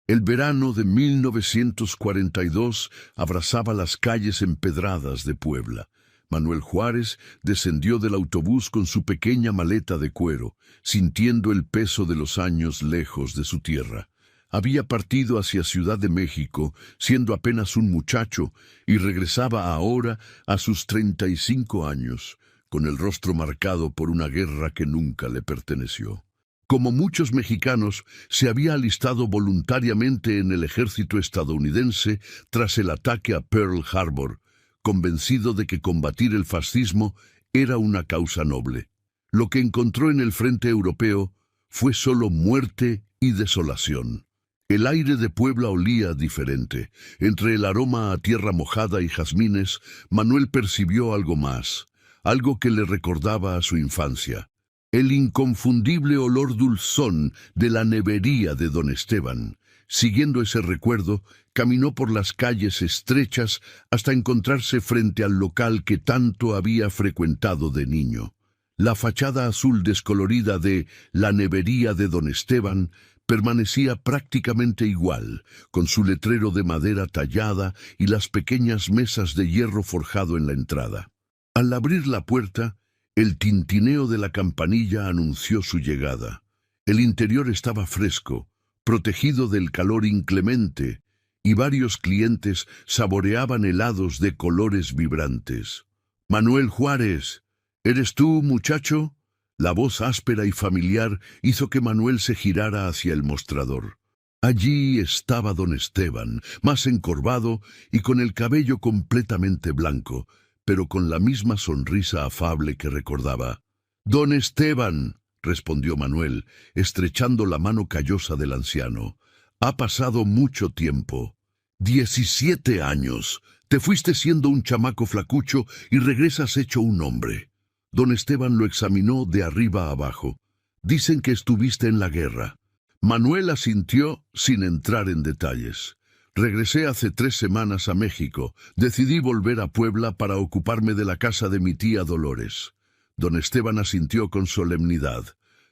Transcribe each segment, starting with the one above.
El verano de 1942 abrazaba las calles empedradas de Puebla. Manuel Juárez descendió del autobús con su pequeña maleta de cuero, sintiendo el peso de los años lejos de su tierra. Había partido hacia Ciudad de México, siendo apenas un muchacho, y regresaba ahora a sus 35 años, con el rostro marcado por una guerra que nunca le perteneció. Como muchos mexicanos, se había alistado voluntariamente en el ejército estadounidense tras el ataque a Pearl Harbor, convencido de que combatir el fascismo era una causa noble. Lo que encontró en el frente europeo fue solo muerte y desolación. El aire de Puebla olía diferente. Entre el aroma a tierra mojada y jazmines, Manuel percibió algo más, algo que le recordaba a su infancia. El inconfundible olor dulzón de la nevería de don Esteban. Siguiendo ese recuerdo, caminó por las calles estrechas hasta encontrarse frente al local que tanto había frecuentado de niño. La fachada azul descolorida de la nevería de don Esteban permanecía prácticamente igual, con su letrero de madera tallada y las pequeñas mesas de hierro forjado en la entrada. Al abrir la puerta, el tintineo de la campanilla anunció su llegada. El interior estaba fresco, protegido del calor inclemente, y varios clientes saboreaban helados de colores vibrantes. «Manuel Juárez, ¿eres tú, muchacho?». La voz áspera y familiar hizo que Manuel se girara hacia el mostrador. Allí estaba don Esteban, más encorvado y con el cabello completamente blanco, pero con la misma sonrisa afable que recordaba. «Don Esteban», respondió Manuel, estrechando la mano callosa del anciano. «Ha pasado mucho tiempo. 17 años. Te fuiste siendo un chamaco flacucho y regresas hecho un hombre». Don Esteban lo examinó de arriba a abajo. «Dicen que estuviste en la guerra». Manuel asintió sin entrar en detalles. «Regresé hace 3 semanas a México. Decidí volver a Puebla para ocuparme de la casa de mi tía Dolores». Don Esteban asintió con solemnidad.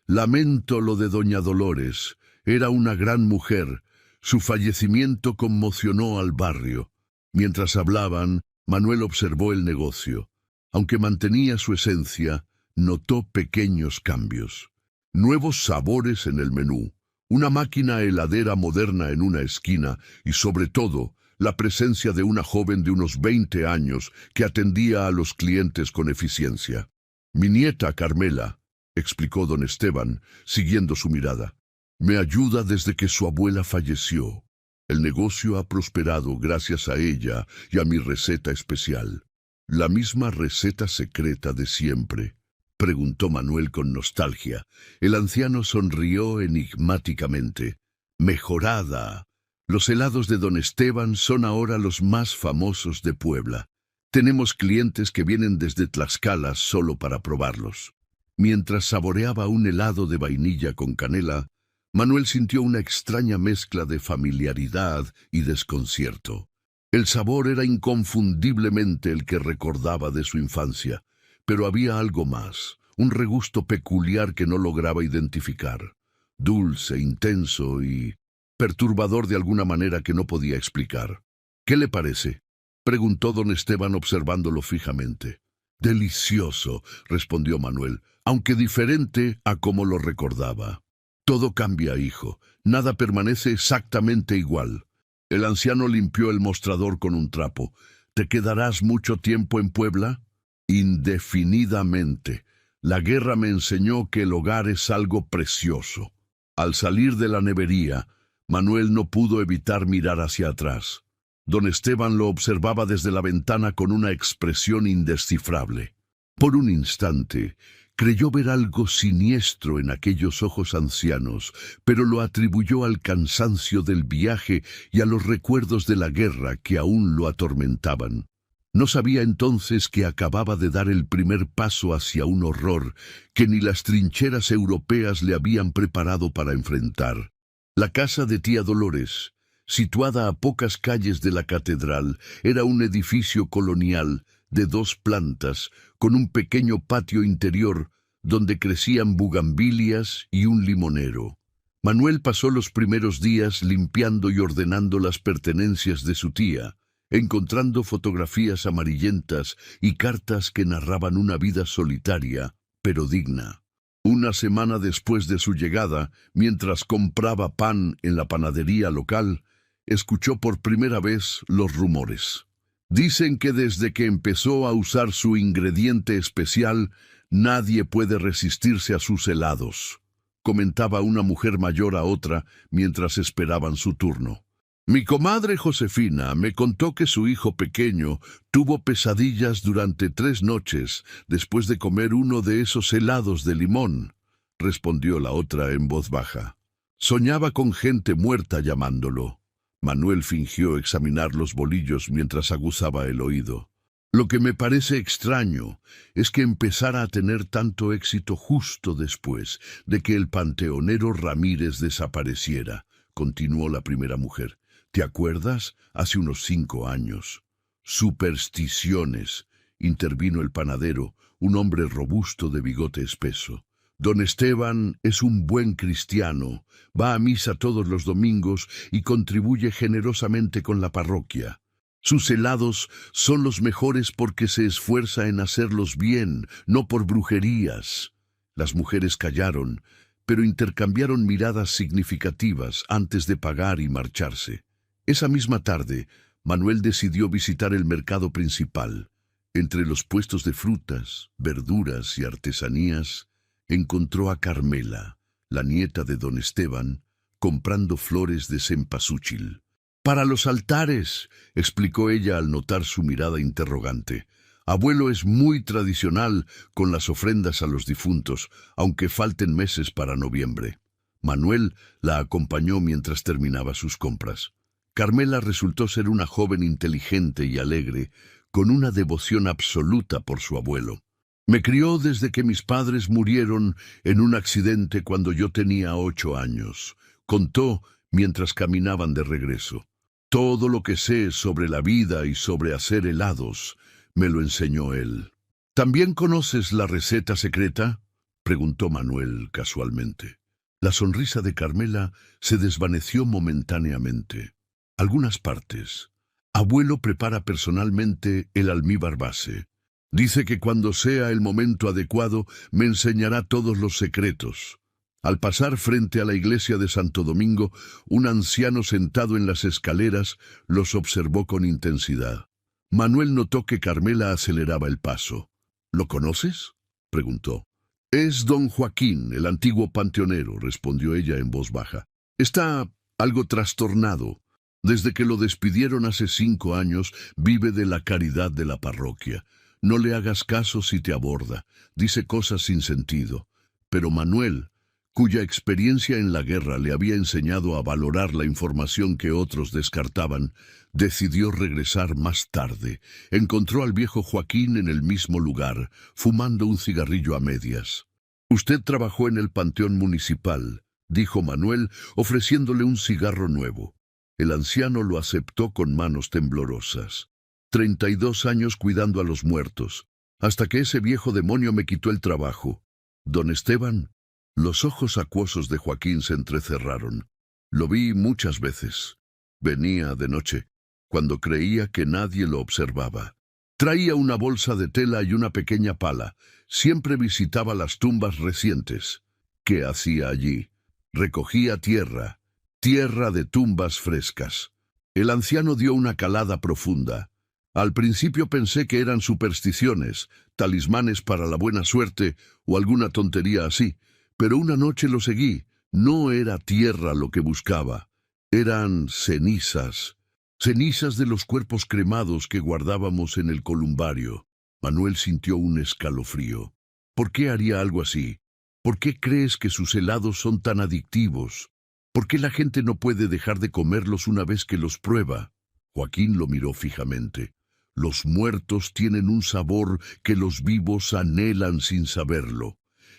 «Lamento lo de doña Dolores. Era una gran mujer. Su fallecimiento conmocionó al barrio». Mientras hablaban, Manuel observó el negocio. Aunque mantenía su esencia, notó pequeños cambios. Nuevos sabores en el menú, una máquina heladera moderna en una esquina y, sobre todo, la presencia de una joven de unos 20 años que atendía a los clientes con eficiencia. «Mi nieta Carmela», explicó don Esteban, siguiendo su mirada. «Me ayuda desde que su abuela falleció. El negocio ha prosperado gracias a ella y a mi receta especial». «¿La misma receta secreta de siempre?», preguntó Manuel con nostalgia. El anciano sonrió enigmáticamente. «Mejorada. Los helados de don Esteban son ahora los más famosos de Puebla. Tenemos clientes que vienen desde Tlaxcala solo para probarlos». Mientras saboreaba un helado de vainilla con canela, Manuel sintió una extraña mezcla de familiaridad y desconcierto. El sabor era inconfundiblemente el que recordaba de su infancia, pero había algo más, un regusto peculiar que no lograba identificar, dulce, intenso y perturbador de alguna manera que no podía explicar. «¿Qué le parece?», preguntó don Esteban observándolo fijamente. «Delicioso», respondió Manuel, aunque diferente a como lo recordaba. «Todo cambia, hijo, nada permanece exactamente igual». El anciano limpió el mostrador con un trapo. «¿Te quedarás mucho tiempo en Puebla?». «Indefinidamente. La guerra me enseñó que el hogar es algo precioso». Al salir de la nevería, Manuel no pudo evitar mirar hacia atrás. Don Esteban lo observaba desde la ventana con una expresión indescifrable. Por un instante, creyó ver algo siniestro en aquellos ojos ancianos, pero lo atribuyó al cansancio del viaje y a los recuerdos de la guerra que aún lo atormentaban. No sabía entonces que acababa de dar el primer paso hacia un horror que ni las trincheras europeas le habían preparado para enfrentar. La casa de tía Dolores, situada a pocas calles de la catedral, era un edificio colonial de 2 plantas, con un pequeño patio interior donde crecían bugambilias y un limonero. Manuel pasó los primeros días limpiando y ordenando las pertenencias de su tía, encontrando fotografías amarillentas y cartas que narraban una vida solitaria, pero digna. Una semana después de su llegada, mientras compraba pan en la panadería local, escuchó por primera vez los rumores. Dicen que desde que empezó a usar su ingrediente especial, nadie puede resistirse a sus helados, comentaba una mujer mayor a otra mientras esperaban su turno. Mi comadre Josefina me contó que su hijo pequeño tuvo pesadillas durante 3 noches después de comer uno de esos helados de limón, respondió la otra en voz baja. Soñaba con gente muerta llamándolo. Manuel fingió examinar los bolillos mientras aguzaba el oído. Lo que me parece extraño es que empezara a tener tanto éxito justo después de que el panteonero Ramírez desapareciera, continuó la primera mujer. ¿Te acuerdas? Hace unos 5 años. Supersticiones, intervino el panadero, un hombre robusto de bigote espeso. Don Esteban es un buen cristiano, va a misa todos los domingos y contribuye generosamente con la parroquia. Sus helados son los mejores porque se esfuerza en hacerlos bien, no por brujerías. Las mujeres callaron, pero intercambiaron miradas significativas antes de pagar y marcharse. Esa misma tarde, Manuel decidió visitar el mercado principal. Entre los puestos de frutas, verduras y artesanías, encontró a Carmela, la nieta de don Esteban, comprando flores de cempasúchil. «Para los altares», explicó ella al notar su mirada interrogante. «Abuelo es muy tradicional con las ofrendas a los difuntos, aunque falten meses para noviembre». Manuel la acompañó mientras terminaba sus compras. Carmela resultó ser una joven inteligente y alegre, con una devoción absoluta por su abuelo. Me crió desde que mis padres murieron en un accidente cuando yo tenía 8 años, contó mientras caminaban de regreso. Todo lo que sé sobre la vida y sobre hacer helados me lo enseñó él. ¿También conoces la receta secreta?, preguntó Manuel casualmente. La sonrisa de Carmela se desvaneció momentáneamente. Algunas partes. Abuelo prepara personalmente el almíbar base. Dice que cuando sea el momento adecuado me enseñará todos los secretos. Al pasar frente a la iglesia de Santo Domingo, un anciano sentado en las escaleras los observó con intensidad. Manuel notó que Carmela aceleraba el paso. ¿Lo conoces?, preguntó. Es don Joaquín, el antiguo panteonero, respondió ella en voz baja. Está algo trastornado. Desde que lo despidieron hace 5 años, vive de la caridad de la parroquia. No le hagas caso si te aborda. Dice cosas sin sentido. Pero Manuel, cuya experiencia en la guerra le había enseñado a valorar la información que otros descartaban, decidió regresar más tarde. Encontró al viejo Joaquín en el mismo lugar, fumando un cigarrillo a medias. «Usted trabajó en el panteón municipal», dijo Manuel, ofreciéndole un cigarro nuevo. El anciano lo aceptó con manos temblorosas. 32 años cuidando a los muertos, hasta que ese viejo demonio me quitó el trabajo. Don Esteban, los ojos acuosos de Joaquín se entrecerraron. Lo vi muchas veces. Venía de noche, cuando creía que nadie lo observaba. Traía una bolsa de tela y una pequeña pala. Siempre visitaba las tumbas recientes. ¿Qué hacía allí? Recogía tierra de tumbas frescas. El anciano dio una calada profunda. Al principio pensé que eran supersticiones, talismanes para la buena suerte o alguna tontería así, pero una noche lo seguí. No era tierra lo que buscaba, eran cenizas. Cenizas de los cuerpos cremados que guardábamos en el columbario. Manuel sintió un escalofrío. ¿Por qué haría algo así? ¿Por qué crees que sus helados son tan adictivos? ¿Por qué la gente no puede dejar de comerlos una vez que los prueba? Joaquín lo miró fijamente. Los muertos tienen un sabor que los vivos anhelan sin saberlo.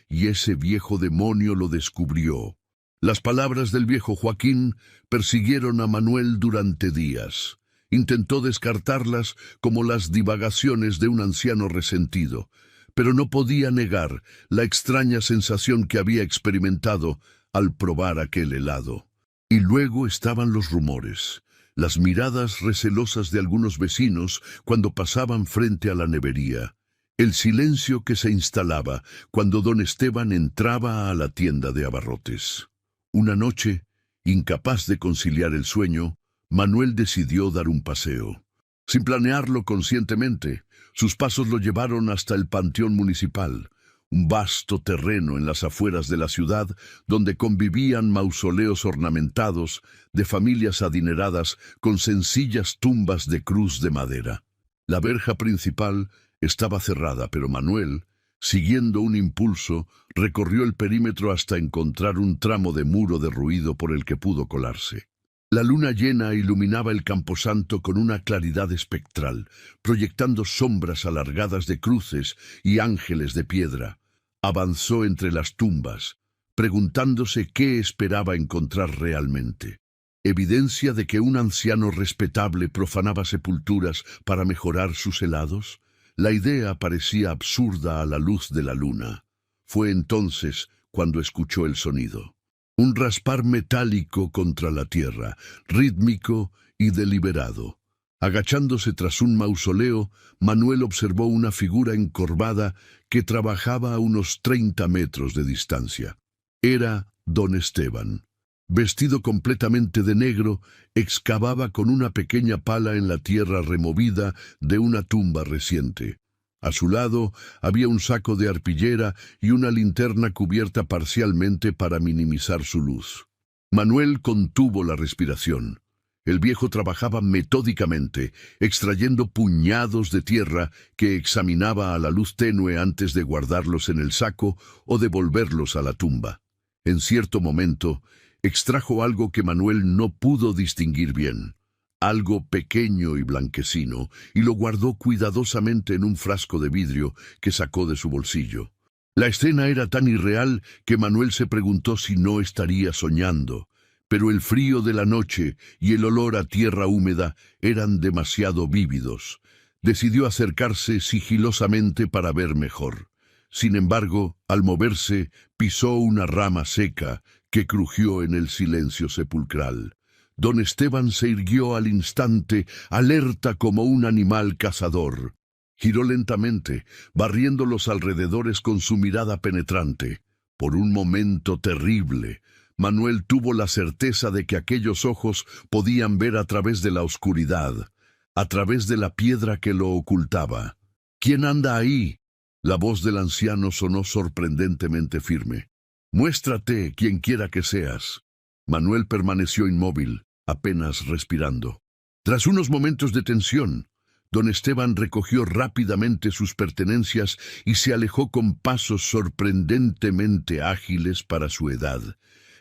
Y ese viejo demonio lo descubrió. Las palabras del viejo Joaquín persiguieron a Manuel durante días. Intentó descartarlas como las divagaciones de un anciano resentido, pero no podía negar la extraña sensación que había experimentado al probar aquel helado. Y luego estaban los rumores, las miradas recelosas de algunos vecinos cuando pasaban frente a la nevería, el silencio que se instalaba cuando don Esteban entraba a la tienda de abarrotes. Una noche, incapaz de conciliar el sueño, Manuel decidió dar un paseo. Sin planearlo conscientemente, sus pasos lo llevaron hasta el Panteón Municipal, un vasto terreno en las afueras de la ciudad donde convivían mausoleos ornamentados de familias adineradas con sencillas tumbas de cruz de madera. La verja principal estaba cerrada, pero Manuel, siguiendo un impulso, recorrió el perímetro hasta encontrar un tramo de muro derruido por el que pudo colarse. La luna llena iluminaba el camposanto con una claridad espectral, proyectando sombras alargadas de cruces y ángeles de piedra. Avanzó entre las tumbas, preguntándose qué esperaba encontrar realmente. ¿Evidencia de que un anciano respetable profanaba sepulturas para mejorar sus helados? La idea parecía absurda a la luz de la luna. Fue entonces cuando escuchó el sonido. Un raspar metálico contra la tierra, rítmico y deliberado. Agachándose tras un mausoleo, Manuel observó una figura encorvada que trabajaba a unos 30 metros de distancia. Era don Esteban. Vestido completamente de negro, excavaba con una pequeña pala en la tierra removida de una tumba reciente. A su lado había un saco de arpillera y una linterna cubierta parcialmente para minimizar su luz. Manuel contuvo la respiración. El viejo trabajaba metódicamente, extrayendo puñados de tierra que examinaba a la luz tenue antes de guardarlos en el saco o devolverlos a la tumba. En cierto momento, extrajo algo que Manuel no pudo distinguir bien. Algo pequeño y blanquecino, y lo guardó cuidadosamente en un frasco de vidrio que sacó de su bolsillo. La escena era tan irreal que Manuel se preguntó si no estaría soñando, pero el frío de la noche y el olor a tierra húmeda eran demasiado vívidos. Decidió acercarse sigilosamente para ver mejor. Sin embargo, al moverse, pisó una rama seca que crujió en el silencio sepulcral. Don Esteban se irguió al instante, alerta como un animal cazador. Giró lentamente, barriendo los alrededores con su mirada penetrante. Por un momento terrible, Manuel tuvo la certeza de que aquellos ojos podían ver a través de la oscuridad, a través de la piedra que lo ocultaba. ¿Quién anda ahí? La voz del anciano sonó sorprendentemente firme. Muéstrate, quien quiera que seas. Manuel permaneció inmóvil, apenas respirando. Tras unos momentos de tensión, don Esteban recogió rápidamente sus pertenencias y se alejó con pasos sorprendentemente ágiles para su edad,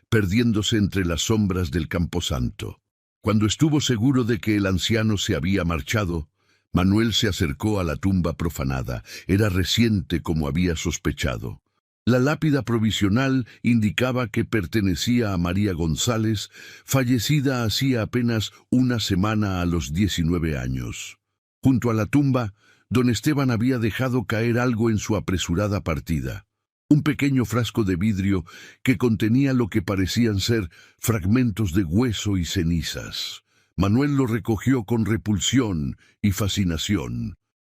perdiéndose entre las sombras del camposanto. Cuando estuvo seguro de que el anciano se había marchado, Manuel se acercó a la tumba profanada. Era reciente como había sospechado. La lápida provisional indicaba que pertenecía a María González, fallecida hacía apenas una semana a los 19 años. Junto a la tumba, don Esteban había dejado caer algo en su apresurada partida. Un pequeño frasco de vidrio que contenía lo que parecían ser fragmentos de hueso y cenizas. Manuel lo recogió con repulsión y fascinación.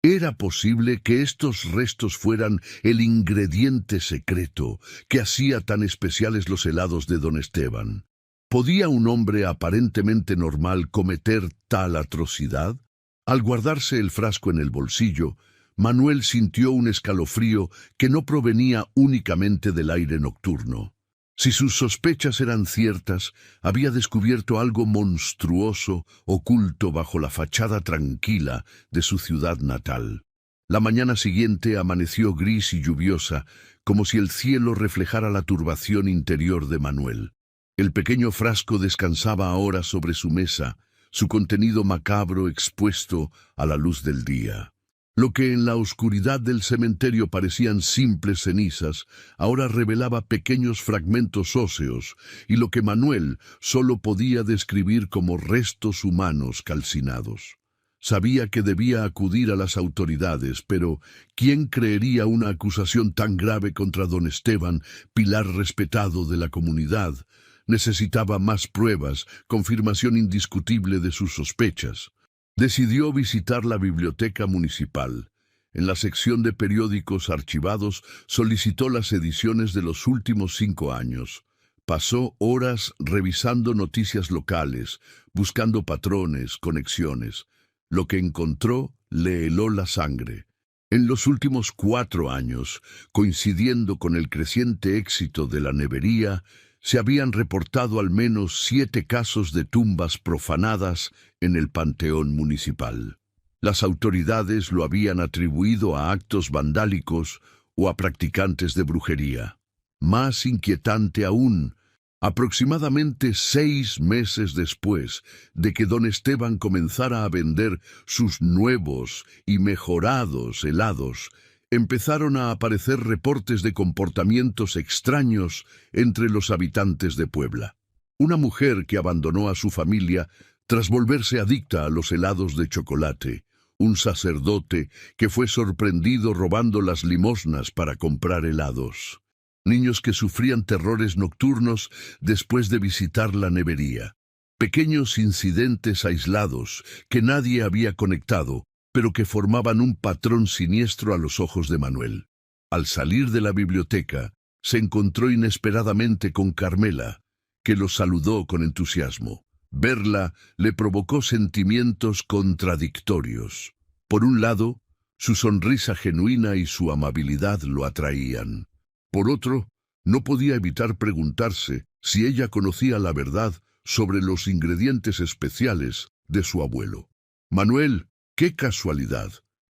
¿Era posible que estos restos fueran el ingrediente secreto que hacía tan especiales los helados de don Esteban? ¿Podía un hombre aparentemente normal cometer tal atrocidad? Al guardarse el frasco en el bolsillo, Manuel sintió un escalofrío que no provenía únicamente del aire nocturno. Si sus sospechas eran ciertas, había descubierto algo monstruoso oculto bajo la fachada tranquila de su ciudad natal. La mañana siguiente amaneció gris y lluviosa, como si el cielo reflejara la turbación interior de Manuel. El pequeño frasco descansaba ahora sobre su mesa, su contenido macabro expuesto a la luz del día. Lo que en la oscuridad del cementerio parecían simples cenizas, ahora revelaba pequeños fragmentos óseos, y lo que Manuel solo podía describir como restos humanos calcinados. Sabía que debía acudir a las autoridades, pero ¿quién creería una acusación tan grave contra don Esteban, pilar respetado de la comunidad? Necesitaba más pruebas, confirmación indiscutible de sus sospechas. Decidió visitar la biblioteca municipal. En la sección de periódicos archivados solicitó las ediciones de los últimos 5 años. Pasó horas revisando noticias locales, buscando patrones, conexiones. Lo que encontró le heló la sangre. En los últimos 4 años, coincidiendo con el creciente éxito de la nevería, se habían reportado al menos 7 casos de tumbas profanadas en el panteón municipal. Las autoridades lo habían atribuido a actos vandálicos o a practicantes de brujería. Más inquietante aún, aproximadamente 6 meses después de que don Esteban comenzara a vender sus nuevos y mejorados helados, empezaron a aparecer reportes de comportamientos extraños entre los habitantes de Puebla. Una mujer que abandonó a su familia tras volverse adicta a los helados de chocolate, un sacerdote que fue sorprendido robando las limosnas para comprar helados, niños que sufrían terrores nocturnos después de visitar la nevería, pequeños incidentes aislados que nadie había conectado, pero que formaban un patrón siniestro a los ojos de Manuel. Al salir de la biblioteca, se encontró inesperadamente con Carmela, que lo saludó con entusiasmo. Verla le provocó sentimientos contradictorios. Por un lado, su sonrisa genuina y su amabilidad lo atraían. Por otro, no podía evitar preguntarse si ella conocía la verdad sobre los ingredientes especiales de su abuelo. «Manuel, qué casualidad.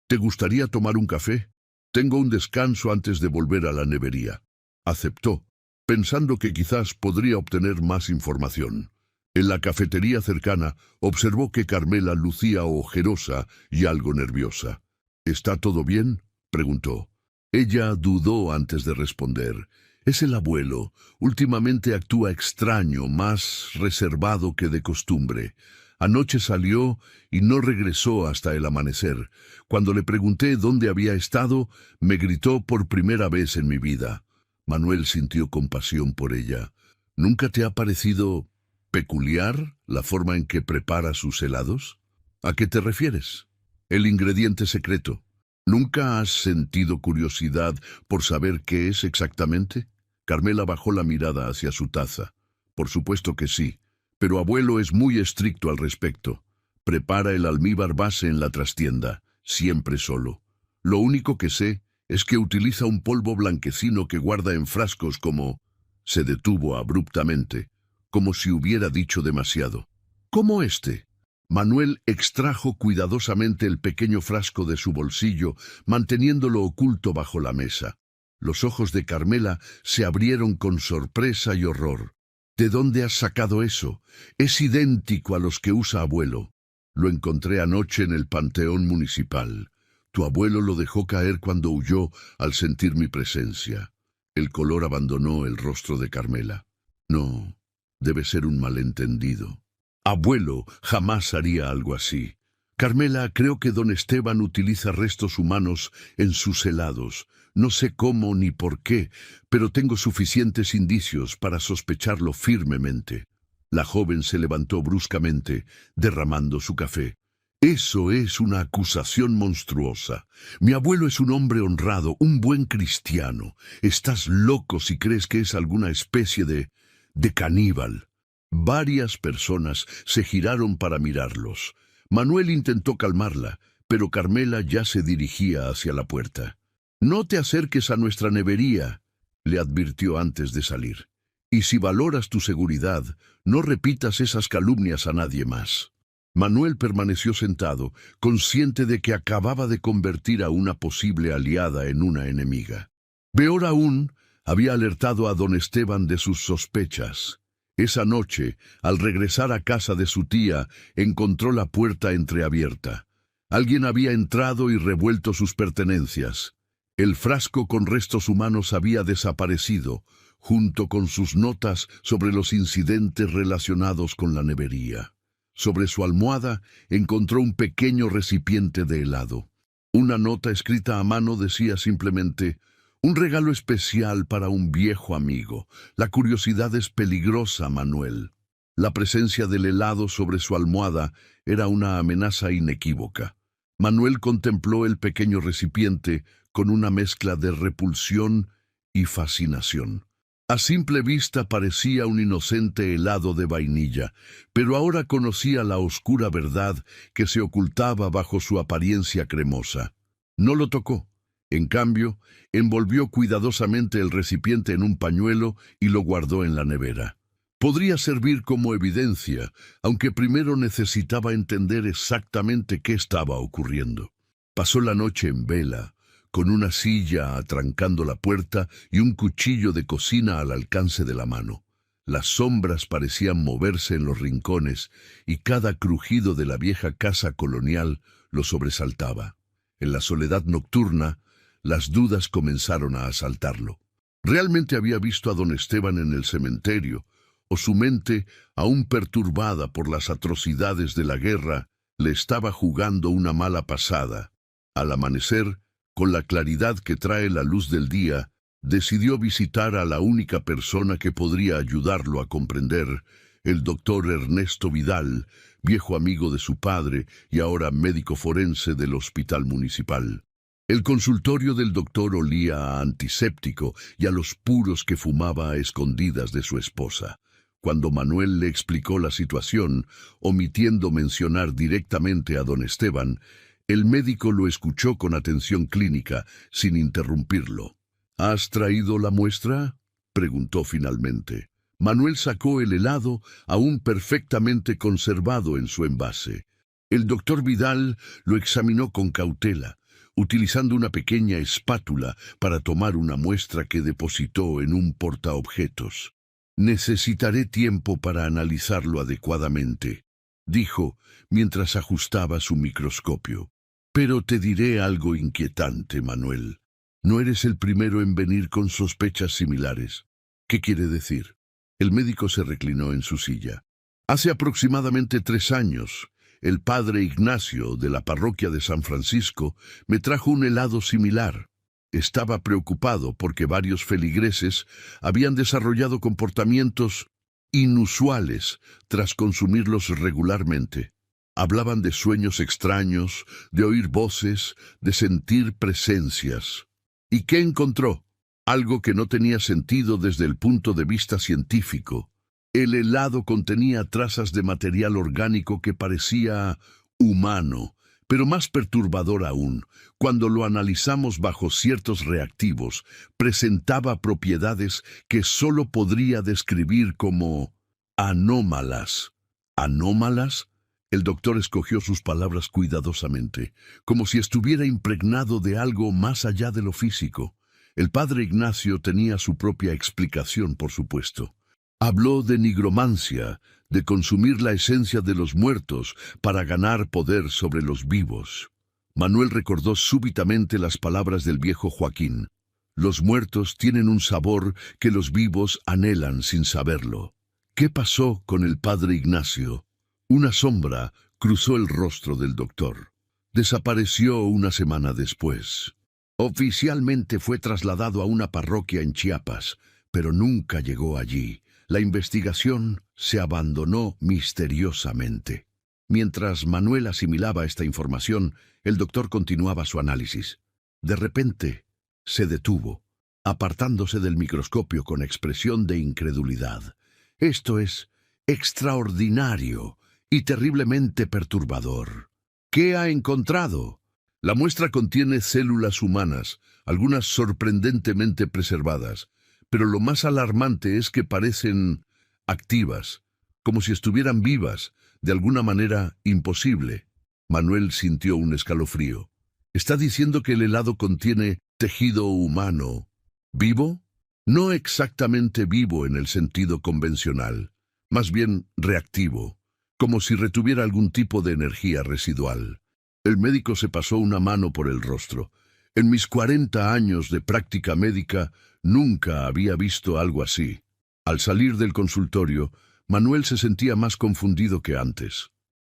¿Te gustaría tomar un café? Tengo un descanso antes de volver a la nevería». Aceptó, pensando que quizás podría obtener más información. En la cafetería cercana, observó que Carmela lucía ojerosa y algo nerviosa. «¿Está todo bien?», preguntó. Ella dudó antes de responder. «Es el abuelo. Últimamente actúa extraño, más reservado que de costumbre. Anoche salió y no regresó hasta el amanecer. Cuando le pregunté dónde había estado, me gritó por primera vez en mi vida». Manuel sintió compasión por ella. «¿Nunca te ha parecido peculiar la forma en que prepara sus helados?» «¿A qué te refieres?» «El ingrediente secreto. ¿Nunca has sentido curiosidad por saber qué es exactamente?» Carmela bajó la mirada hacia su taza. «Por supuesto que sí, pero abuelo es muy estricto al respecto. Prepara el almíbar base en la trastienda, siempre solo. Lo único que sé es que utiliza un polvo blanquecino que guarda en frascos como...». Se detuvo abruptamente, como si hubiera dicho demasiado. «¿Cómo este?» Manuel extrajo cuidadosamente el pequeño frasco de su bolsillo, manteniéndolo oculto bajo la mesa. Los ojos de Carmela se abrieron con sorpresa y horror. «¿De dónde has sacado eso? Es idéntico a los que usa abuelo. Lo encontré anoche en el panteón municipal. Tu abuelo lo dejó caer cuando huyó al sentir mi presencia». El color abandonó el rostro de Carmela. «No, debe ser un malentendido. Abuelo jamás haría algo así. Carmela, creo que don Esteban utiliza restos humanos en sus helados. No sé cómo ni por qué, pero tengo suficientes indicios para sospecharlo firmemente». La joven se levantó bruscamente, derramando su café. «Eso es una acusación monstruosa. Mi abuelo es un hombre honrado, un buen cristiano. Estás loco si crees que es alguna especie de caníbal». Varias personas se giraron para mirarlos. Manuel intentó calmarla, pero Carmela ya se dirigía hacia la puerta. «No te acerques a nuestra nevería», le advirtió antes de salir. «Y si valoras tu seguridad, no repitas esas calumnias a nadie más». Manuel permaneció sentado, consciente de que acababa de convertir a una posible aliada en una enemiga. Peor aún, había alertado a don Esteban de sus sospechas. Esa noche, al regresar a casa de su tía, encontró la puerta entreabierta. Alguien había entrado y revuelto sus pertenencias. El frasco con restos humanos había desaparecido, junto con sus notas sobre los incidentes relacionados con la nevería. Sobre su almohada encontró un pequeño recipiente de helado. Una nota escrita a mano decía simplemente: «Un regalo especial para un viejo amigo. La curiosidad es peligrosa, Manuel». La presencia del helado sobre su almohada era una amenaza inequívoca. Manuel contempló el pequeño recipiente con una mezcla de repulsión y fascinación. A simple vista parecía un inocente helado de vainilla, pero ahora conocía la oscura verdad que se ocultaba bajo su apariencia cremosa. No lo tocó. En cambio, envolvió cuidadosamente el recipiente en un pañuelo y lo guardó en la nevera. Podría servir como evidencia, aunque primero necesitaba entender exactamente qué estaba ocurriendo. Pasó la noche en vela, con una silla atrancando la puerta y un cuchillo de cocina al alcance de la mano. Las sombras parecían moverse en los rincones y cada crujido de la vieja casa colonial lo sobresaltaba. En la soledad nocturna, las dudas comenzaron a asaltarlo. ¿Realmente había visto a don Esteban en el cementerio? ¿O su mente, aún perturbada por las atrocidades de la guerra, le estaba jugando una mala pasada? Al amanecer, con la claridad que trae la luz del día, decidió visitar a la única persona que podría ayudarlo a comprender, el doctor Ernesto Vidal, viejo amigo de su padre y ahora médico forense del hospital municipal. El consultorio del doctor olía a antiséptico y a los puros que fumaba a escondidas de su esposa. Cuando Manuel le explicó la situación, omitiendo mencionar directamente a don Esteban, el médico lo escuchó con atención clínica, sin interrumpirlo. «¿Has traído la muestra?», preguntó finalmente. Manuel sacó el helado, aún perfectamente conservado en su envase. El doctor Vidal lo examinó con cautela, utilizando una pequeña espátula para tomar una muestra que depositó en un portaobjetos. «Necesitaré tiempo para analizarlo adecuadamente», dijo, mientras ajustaba su microscopio. «Pero te diré algo inquietante, Manuel. No eres el primero en venir con sospechas similares». «¿Qué quiere decir?». El médico se reclinó en su silla. «Hace aproximadamente 3 años, el padre Ignacio, de la parroquia de San Francisco, me trajo un helado similar. Estaba preocupado porque varios feligreses habían desarrollado comportamientos inusuales tras consumirlos regularmente. Hablaban de sueños extraños, de oír voces, de sentir presencias. ¿Y qué encontró? Algo que no tenía sentido desde el punto de vista científico. El helado contenía trazas de material orgánico que parecía humano, pero más perturbador aún, cuando lo analizamos bajo ciertos reactivos, presentaba propiedades que solo podría describir como anómalas. ¿Anómalas? El doctor escogió sus palabras cuidadosamente, como si estuviera impregnado de algo más allá de lo físico. El padre Ignacio tenía su propia explicación, por supuesto. Habló de nigromancia, de consumir la esencia de los muertos para ganar poder sobre los vivos. Manuel recordó súbitamente las palabras del viejo Joaquín. Los muertos tienen un sabor que los vivos anhelan sin saberlo. ¿Qué pasó con el padre Ignacio? Una sombra cruzó el rostro del doctor. Desapareció una semana después. Oficialmente fue trasladado a una parroquia en Chiapas, pero nunca llegó allí. La investigación se abandonó misteriosamente. Mientras Manuel asimilaba esta información, el doctor continuaba su análisis. De repente, se detuvo, apartándose del microscopio con expresión de incredulidad. «Esto es extraordinario y terriblemente perturbador. ¿Qué ha encontrado?». «La muestra contiene células humanas, algunas sorprendentemente preservadas, pero lo más alarmante es que parecen activas, como si estuvieran vivas, de alguna manera imposible». Manuel sintió un escalofrío. «¿Está diciendo que el helado contiene tejido humano vivo?». «No exactamente vivo en el sentido convencional, más bien reactivo, como si retuviera algún tipo de energía residual». El médico se pasó una mano por el rostro. «En mis 40 años de práctica médica, nunca había visto algo así». Al salir del consultorio, Manuel se sentía más confundido que antes.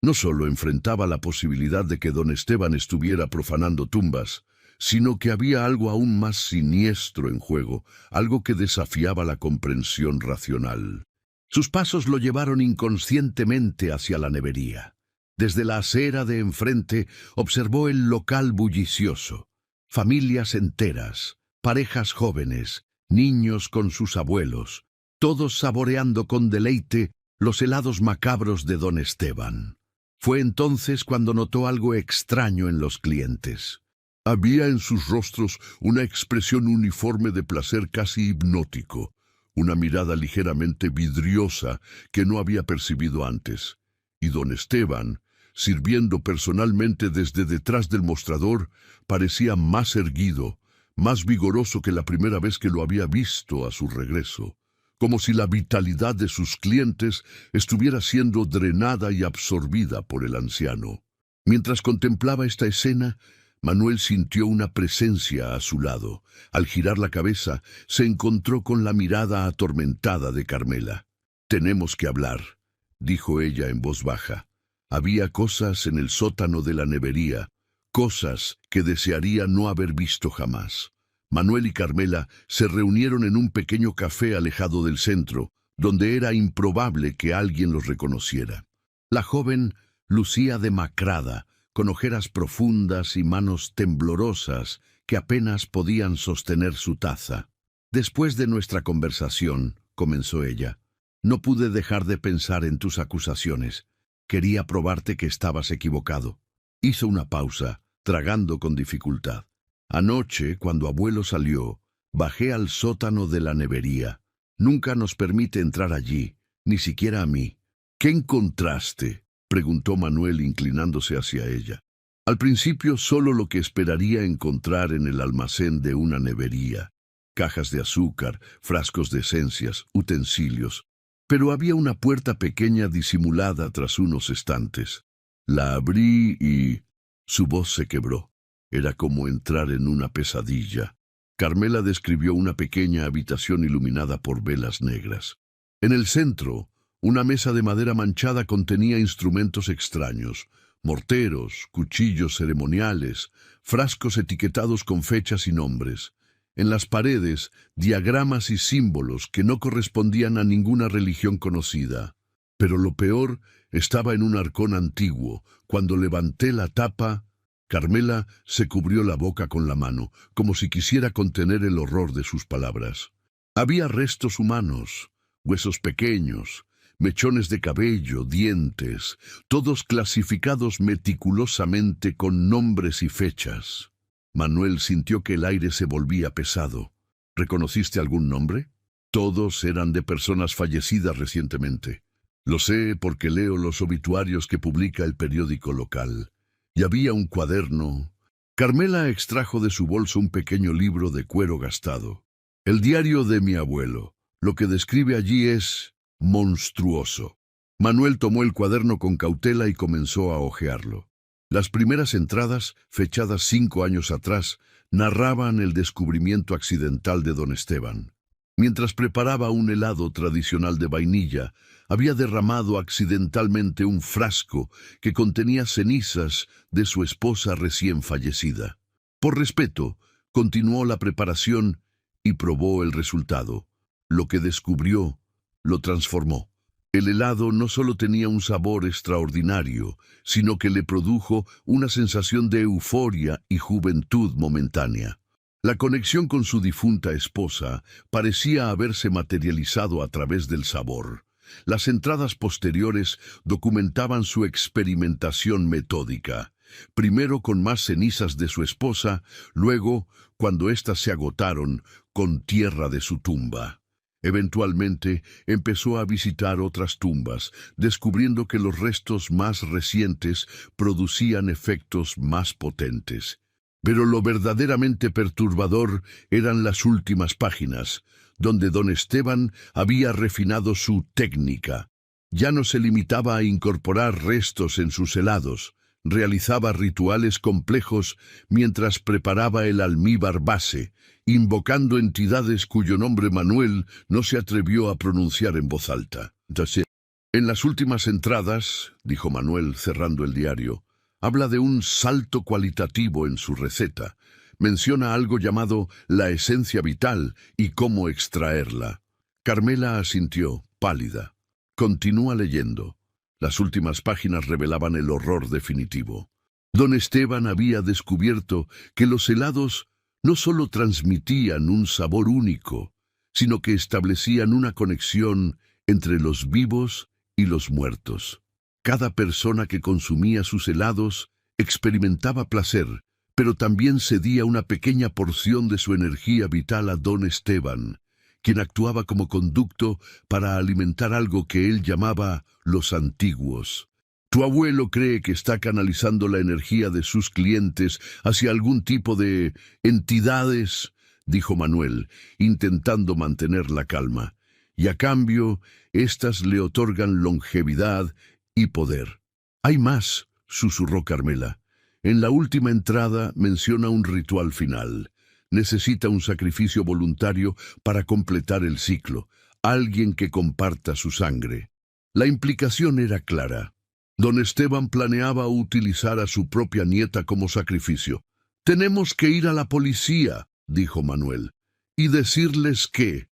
no solo enfrentaba la posibilidad de que don Esteban estuviera profanando tumbas, sino que había algo aún más siniestro en juego, algo que desafiaba la comprensión racional. Sus pasos lo llevaron inconscientemente hacia la nevería. Desde la acera de enfrente observó el local bullicioso. Familias enteras, parejas jóvenes, niños con sus abuelos, todos saboreando con deleite los helados macabros de don Esteban. Fue entonces cuando notó algo extraño en los clientes. Había en sus rostros una expresión uniforme de placer casi hipnótico, una mirada ligeramente vidriosa que no había percibido antes. Y don Esteban, sirviendo personalmente desde detrás del mostrador, parecía más erguido, más vigoroso que la primera vez que lo había visto a su regreso, como si la vitalidad de sus clientes estuviera siendo drenada y absorbida por el anciano. Mientras contemplaba esta escena, Manuel sintió una presencia a su lado. Al girar la cabeza, se encontró con la mirada atormentada de Carmela. «Tenemos que hablar», dijo ella en voz baja. Había cosas en el sótano de la nevería, cosas que desearía no haber visto jamás. Manuel y Carmela se reunieron en un pequeño café alejado del centro, donde era improbable que alguien los reconociera. La joven lucía demacrada, con ojeras profundas y manos temblorosas que apenas podían sostener su taza. «Después de nuestra conversación», comenzó ella, «no pude dejar de pensar en tus acusaciones. Quería probarte que estabas equivocado». Hizo una pausa, tragando con dificultad. «Anoche, cuando abuelo salió, bajé al sótano de la nevería. Nunca nos permite entrar allí, ni siquiera a mí». «¿Qué encontraste?», preguntó Manuel inclinándose hacia ella. Al principio solo lo que esperaría encontrar en el almacén de una nevería. Cajas de azúcar, frascos de esencias, utensilios. Pero había una puerta pequeña disimulada tras unos estantes. La abrí y... Su voz se quebró. Era como entrar en una pesadilla. Carmela describió una pequeña habitación iluminada por velas negras. En el centro, una mesa de madera manchada contenía instrumentos extraños, morteros, cuchillos ceremoniales, frascos etiquetados con fechas y nombres. En las paredes, diagramas y símbolos que no correspondían a ninguna religión conocida. Pero lo peor estaba en un arcón antiguo. Cuando levanté la tapa, Carmela se cubrió la boca con la mano, como si quisiera contener el horror de sus palabras. Había restos humanos, huesos pequeños, mechones de cabello, dientes, todos clasificados meticulosamente con nombres y fechas. Manuel sintió que el aire se volvía pesado. «¿Reconociste algún nombre?» «Todos eran de personas fallecidas recientemente. Lo sé porque leo los obituarios que publica el periódico local. Y había un cuaderno». Carmela extrajo de su bolso un pequeño libro de cuero gastado. «El diario de mi abuelo. Lo que describe allí es monstruoso». Manuel tomó el cuaderno con cautela y comenzó a hojearlo. Las primeras entradas, fechadas 5 años atrás, narraban el descubrimiento accidental de don Esteban. Mientras preparaba un helado tradicional de vainilla, había derramado accidentalmente un frasco que contenía cenizas de su esposa recién fallecida. Por respeto, continuó la preparación y probó el resultado. Lo que descubrió lo transformó. El helado no solo tenía un sabor extraordinario, sino que le produjo una sensación de euforia y juventud momentánea. La conexión con su difunta esposa parecía haberse materializado a través del sabor. Las entradas posteriores documentaban su experimentación metódica. Primero con más cenizas de su esposa, luego, cuando éstas se agotaron, con tierra de su tumba. Eventualmente empezó a visitar otras tumbas, descubriendo que los restos más recientes producían efectos más potentes. Pero lo verdaderamente perturbador eran las últimas páginas, donde don Esteban había refinado su técnica. Ya no se limitaba a incorporar restos en sus helados, realizaba rituales complejos mientras preparaba el almíbar base, invocando entidades cuyo nombre Manuel no se atrevió a pronunciar en voz alta. En las últimas entradas, dijo Manuel cerrando el diario, habla de un salto cualitativo en su receta. Menciona algo llamado la esencia vital y cómo extraerla. Carmela asintió, pálida. Continúa leyendo. Las últimas páginas revelaban el horror definitivo. Don Esteban había descubierto que los helados no solo transmitían un sabor único, sino que establecían una conexión entre los vivos y los muertos. Cada persona que consumía sus helados experimentaba placer, pero también cedía una pequeña porción de su energía vital a don Esteban, quien actuaba como conducto para alimentar algo que él llamaba los antiguos. Tu abuelo cree que está canalizando la energía de sus clientes hacia algún tipo de entidades, dijo Manuel, intentando mantener la calma, y a cambio, éstas le otorgan longevidad y poder. Hay más, susurró Carmela. En la última entrada menciona un ritual final. Necesita un sacrificio voluntario para completar el ciclo, alguien que comparta su sangre. La implicación era clara. Don Esteban planeaba utilizar a su propia nieta como sacrificio. Tenemos que ir a la policía, dijo Manuel, y decirles que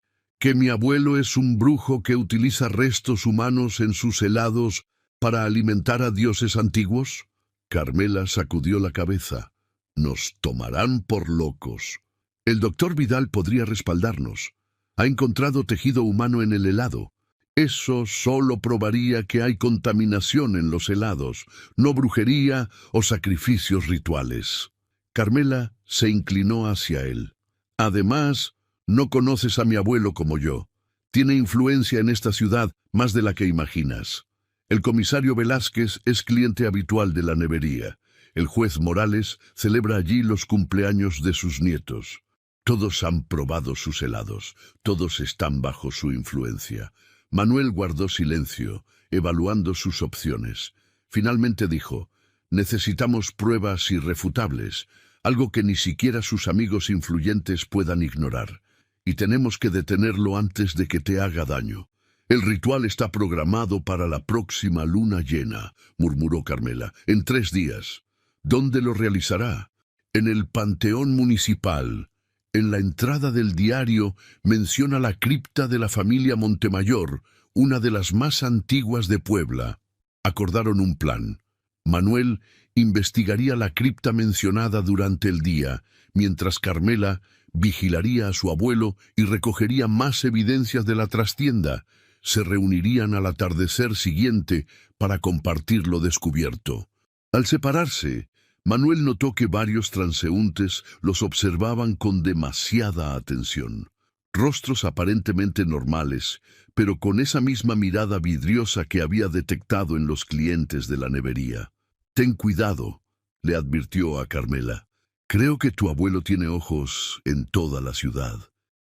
mi abuelo es un brujo que utiliza restos humanos en sus helados para alimentar a dioses antiguos. Carmela sacudió la cabeza. Nos tomarán por locos. El doctor Vidal podría respaldarnos. Ha encontrado tejido humano en el helado. Eso solo probaría que hay contaminación en los helados, no brujería o sacrificios rituales. Carmela se inclinó hacia él. Además, no conoces a mi abuelo como yo. Tiene influencia en esta ciudad más de la que imaginas. El comisario Velázquez es cliente habitual de la nevería. El juez Morales celebra allí los cumpleaños de sus nietos. Todos han probado sus helados. Todos están bajo su influencia. Manuel guardó silencio, evaluando sus opciones. Finalmente dijo, necesitamos pruebas irrefutables, algo que ni siquiera sus amigos influyentes puedan ignorar. Y tenemos que detenerlo antes de que te haga daño. El ritual está programado para la próxima luna llena, murmuró Carmela, en 3 días. ¿Dónde lo realizará? En el Panteón Municipal. En la entrada del diario menciona la cripta de la familia Montemayor, una de las más antiguas de Puebla. Acordaron un plan. Manuel investigaría la cripta mencionada durante el día, mientras Carmela vigilaría a su abuelo y recogería más evidencias de la trastienda. Se reunirían al atardecer siguiente para compartir lo descubierto. Al separarse, Manuel notó que varios transeúntes los observaban con demasiada atención. Rostros aparentemente normales, pero con esa misma mirada vidriosa que había detectado en los clientes de la nevería. Ten cuidado, le advirtió a Carmela. Creo que tu abuelo tiene ojos en toda la ciudad.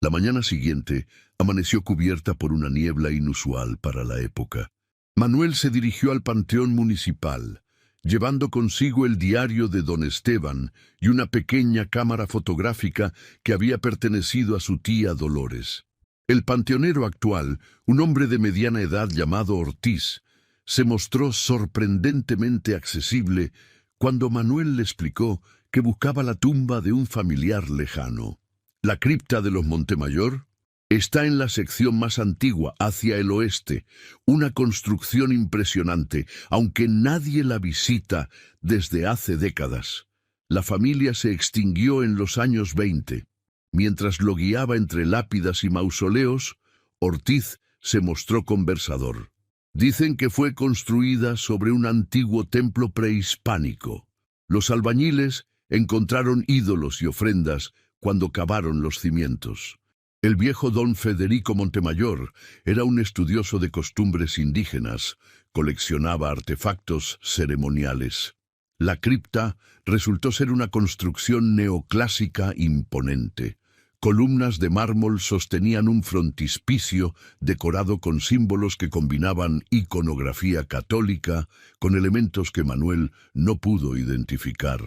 La mañana siguiente amaneció cubierta por una niebla inusual para la época. Manuel se dirigió al Panteón Municipal, llevando consigo el diario de don Esteban y una pequeña cámara fotográfica que había pertenecido a su tía Dolores. El panteonero actual, un hombre de mediana edad llamado Ortiz, se mostró sorprendentemente accesible cuando Manuel le explicó que buscaba la tumba de un familiar lejano. La cripta de los Montemayor está en la sección más antigua, hacia el oeste, una construcción impresionante, aunque nadie la visita desde hace décadas. La familia se extinguió en los años 20. Mientras lo guiaba entre lápidas y mausoleos, Ortiz se mostró conversador. Dicen que fue construida sobre un antiguo templo prehispánico. Los albañiles encontraron ídolos y ofrendas cuando cavaron los cimientos. El viejo don Federico Montemayor era un estudioso de costumbres indígenas, coleccionaba artefactos ceremoniales. La cripta resultó ser una construcción neoclásica imponente. Columnas de mármol sostenían un frontispicio decorado con símbolos que combinaban iconografía católica con elementos que Manuel no pudo identificar.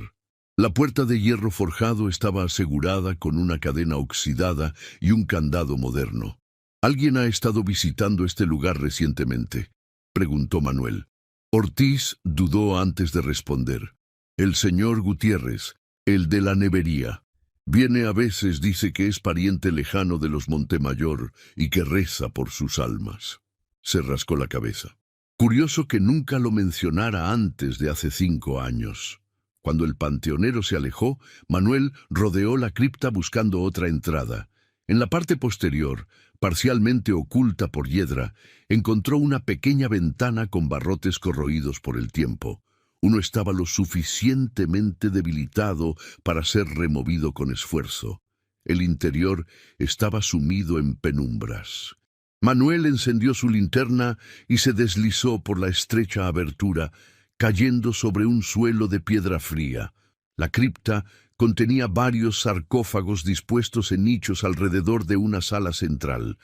La puerta de hierro forjado estaba asegurada con una cadena oxidada y un candado moderno. Alguien ha estado visitando este lugar recientemente. preguntó Manuel. Ortiz dudó antes de responder. El señor Gutiérrez, el de la nevería. Viene a veces, dice que es pariente lejano de los Montemayor y que reza por sus almas. Se rascó la cabeza. Curioso que nunca lo mencionara antes de hace 5 años. Cuando el panteonero se alejó, Manuel rodeó la cripta buscando otra entrada. En la parte posterior, parcialmente oculta por hiedra, encontró una pequeña ventana con barrotes corroídos por el tiempo. Uno estaba lo suficientemente debilitado para ser removido con esfuerzo. El interior estaba sumido en penumbras. Manuel encendió su linterna y se deslizó por la estrecha abertura, cayendo sobre un suelo de piedra fría. La cripta contenía varios sarcófagos dispuestos en nichos alrededor de una sala central.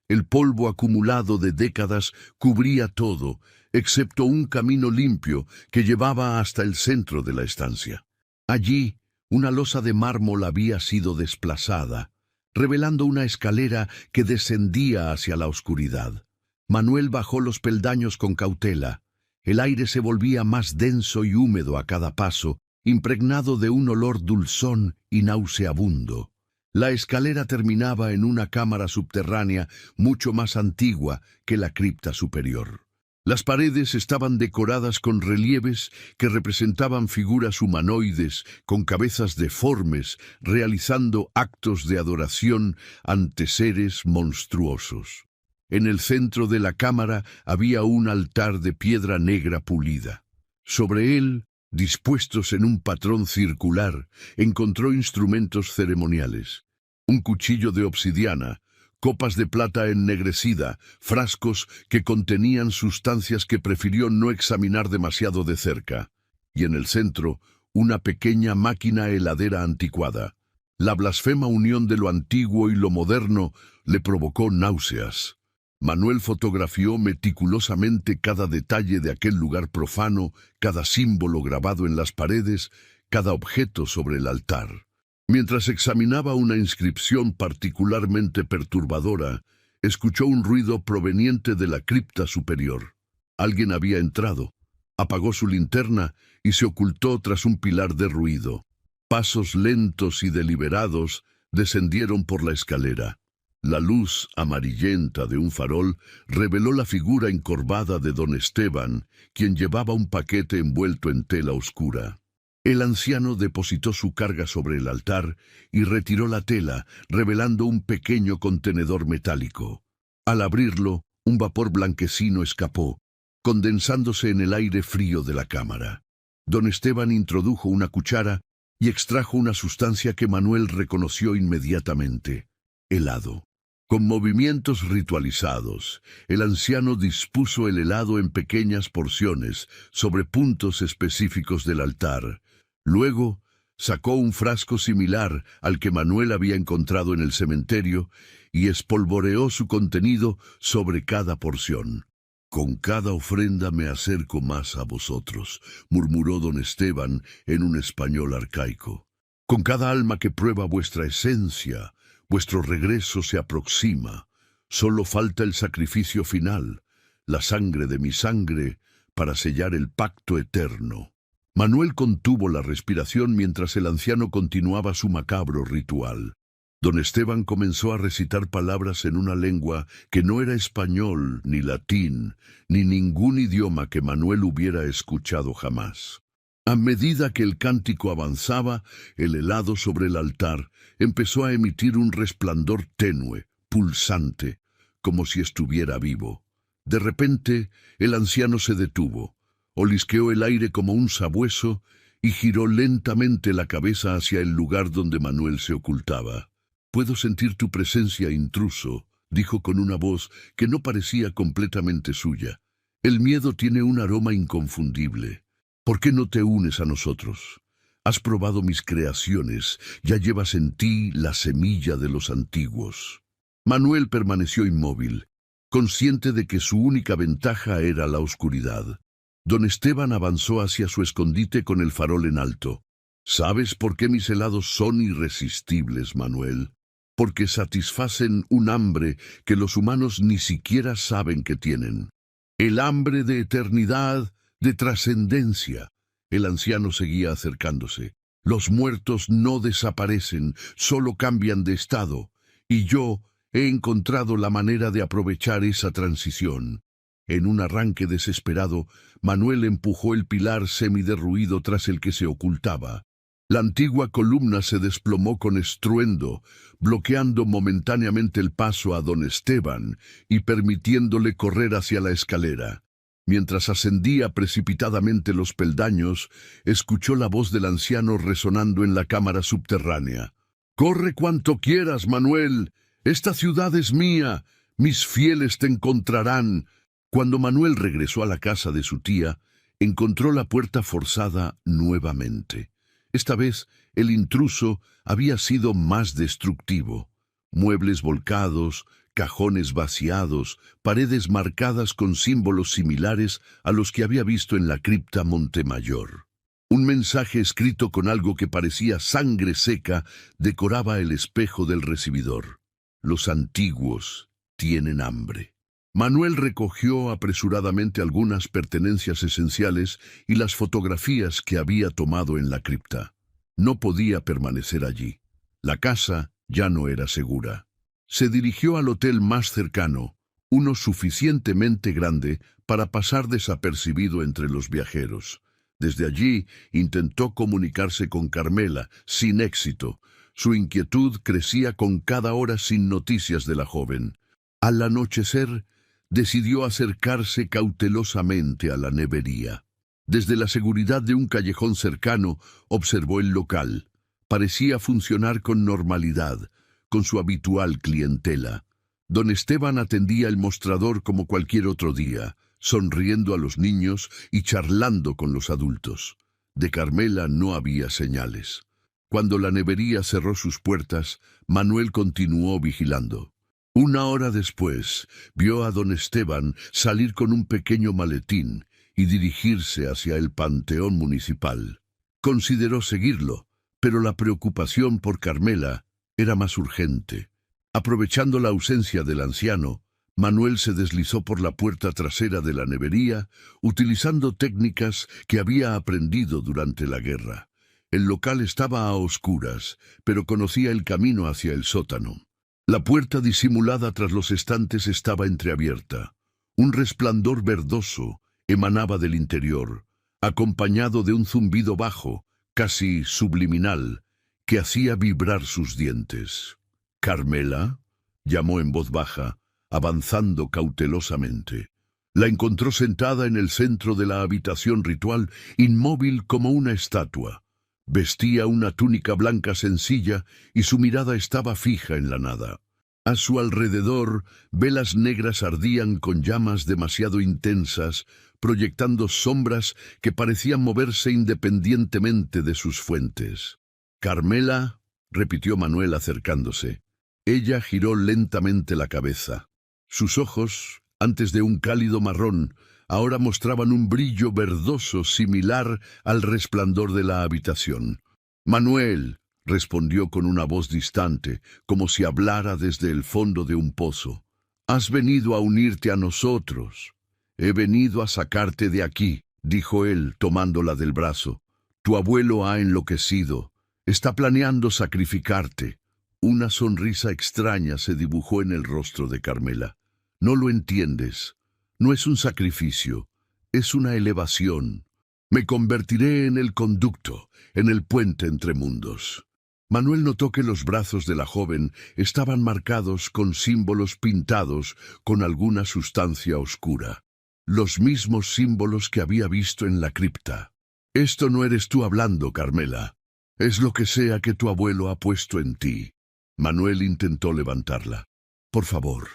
El polvo acumulado de décadas cubría todo, excepto un camino limpio que llevaba hasta el centro de la estancia. Allí, una losa de mármol había sido desplazada, revelando una escalera que descendía hacia la oscuridad. Manuel bajó los peldaños con cautela. El aire se volvía más denso y húmedo a cada paso, impregnado de un olor dulzón y nauseabundo. La escalera terminaba en una cámara subterránea mucho más antigua que la cripta superior. Las paredes estaban decoradas con relieves que representaban figuras humanoides con cabezas deformes, realizando actos de adoración ante seres monstruosos. En el centro de la cámara había un altar de piedra negra pulida. Sobre él, dispuestos en un patrón circular, encontró instrumentos ceremoniales. Un cuchillo de obsidiana, copas de plata ennegrecida, frascos que contenían sustancias que prefirió no examinar demasiado de cerca. Y en el centro, una pequeña máquina heladera anticuada. La blasfema unión de lo antiguo y lo moderno le provocó náuseas. Manuel fotografió meticulosamente cada detalle de aquel lugar profano, cada símbolo grabado en las paredes, cada objeto sobre el altar. Mientras examinaba una inscripción particularmente perturbadora, escuchó un ruido proveniente de la cripta superior. Alguien había entrado, apagó su linterna y se ocultó tras un pilar derruido. Pasos lentos y deliberados descendieron por la escalera. La luz amarillenta de un farol reveló la figura encorvada de don Esteban, quien llevaba un paquete envuelto en tela oscura. El anciano depositó su carga sobre el altar y retiró la tela, revelando un pequeño contenedor metálico. Al abrirlo, un vapor blanquecino escapó, condensándose en el aire frío de la cámara. Don Esteban introdujo una cuchara y extrajo una sustancia que Manuel reconoció inmediatamente: helado. Con movimientos ritualizados, el anciano dispuso el helado en pequeñas porciones sobre puntos específicos del altar. Luego, sacó un frasco similar al que Manuel había encontrado en el cementerio y espolvoreó su contenido sobre cada porción. «Con cada ofrenda me acerco más a vosotros», murmuró don Esteban en un español arcaico. «Con cada alma que prueba vuestra esencia, vuestro regreso se aproxima. Solo falta el sacrificio final, la sangre de mi sangre, para sellar el pacto eterno». Manuel contuvo la respiración mientras el anciano continuaba su macabro ritual. Don Esteban comenzó a recitar palabras en una lengua que no era español, ni latín, ni ningún idioma que Manuel hubiera escuchado jamás. A medida que el cántico avanzaba, el helado sobre el altar empezó a emitir un resplandor tenue, pulsante, como si estuviera vivo. De repente, el anciano se detuvo, olisqueó el aire como un sabueso y giró lentamente la cabeza hacia el lugar donde Manuel se ocultaba. «Puedo sentir tu presencia, intruso», dijo con una voz que no parecía completamente suya. «El miedo tiene un aroma inconfundible. ¿Por qué no te unes a nosotros? Has probado mis creaciones, ya llevas en ti la semilla de los antiguos». Manuel permaneció inmóvil, consciente de que su única ventaja era la oscuridad. Don Esteban avanzó hacia su escondite con el farol en alto. «¿Sabes por qué mis helados son irresistibles, Manuel? Porque satisfacen un hambre que los humanos ni siquiera saben que tienen. El hambre de eternidad, de trascendencia. El anciano seguía acercándose. Los muertos no desaparecen, solo cambian de estado, y yo he encontrado la manera de aprovechar esa transición. En un arranque desesperado, Manuel empujó el pilar semiderruido tras el que se ocultaba. La antigua columna se desplomó con estruendo, bloqueando momentáneamente el paso a don Esteban y permitiéndole correr hacia la escalera. Mientras ascendía precipitadamente los peldaños, escuchó la voz del anciano resonando en la cámara subterránea. «Corre cuanto quieras, Manuel. Esta ciudad es mía. Mis fieles te encontrarán». Cuando Manuel regresó a la casa de su tía, encontró la puerta forzada nuevamente. Esta vez, el intruso había sido más destructivo. Muebles volcados, cajones vaciados, paredes marcadas con símbolos similares a los que había visto en la cripta Montemayor. Un mensaje escrito con algo que parecía sangre seca decoraba el espejo del recibidor. Los antiguos tienen hambre. Manuel recogió apresuradamente algunas pertenencias esenciales y las fotografías que había tomado en la cripta. No podía permanecer allí. La casa ya no era segura. Se dirigió al hotel más cercano, uno suficientemente grande para pasar desapercibido entre los viajeros. Desde allí intentó comunicarse con Carmela, sin éxito. Su inquietud crecía con cada hora sin noticias de la joven. Al anochecer, decidió acercarse cautelosamente a la nevería. Desde la seguridad de un callejón cercano, observó el local. Parecía funcionar con normalidad, con su habitual clientela. Don Esteban atendía el mostrador como cualquier otro día, sonriendo a los niños y charlando con los adultos. De Carmela no había señales. Cuando la nevería cerró sus puertas, Manuel continuó vigilando. Una hora después, vio a don Esteban salir con un pequeño maletín y dirigirse hacia el panteón municipal. Consideró seguirlo, pero la preocupación por Carmela era más urgente. Aprovechando la ausencia del anciano, Manuel se deslizó por la puerta trasera de la nevería, utilizando técnicas que había aprendido durante la guerra. El local estaba a oscuras, pero conocía el camino hacia el sótano. La puerta disimulada tras los estantes estaba entreabierta. Un resplandor verdoso emanaba del interior, acompañado de un zumbido bajo, casi subliminal, que hacía vibrar sus dientes. «¿Carmela?», llamó en voz baja, avanzando cautelosamente. La encontró sentada en el centro de la habitación ritual, inmóvil como una estatua. Vestía una túnica blanca sencilla y su mirada estaba fija en la nada. A su alrededor, velas negras ardían con llamas demasiado intensas, proyectando sombras que parecían moverse independientemente de sus fuentes. «¿Carmela?», repitió Manuel acercándose. Ella giró lentamente la cabeza. Sus ojos, antes de un cálido marrón, ahora mostraban un brillo verdoso similar al resplandor de la habitación. «Manuel», respondió con una voz distante, como si hablara desde el fondo de un pozo. «Has venido a unirte a nosotros». «He venido a sacarte de aquí», dijo él, tomándola del brazo. «Tu abuelo ha enloquecido. Está planeando sacrificarte». Una sonrisa extraña se dibujó en el rostro de Carmela. «No lo entiendes. No es un sacrificio, es una elevación. Me convertiré en el conducto, en el puente entre mundos». Manuel notó que los brazos de la joven estaban marcados con símbolos pintados con alguna sustancia oscura. Los mismos símbolos que había visto en la cripta. «Esto no eres tú hablando, Carmela. Es lo que sea que tu abuelo ha puesto en ti». Manuel intentó levantarla. «Por favor,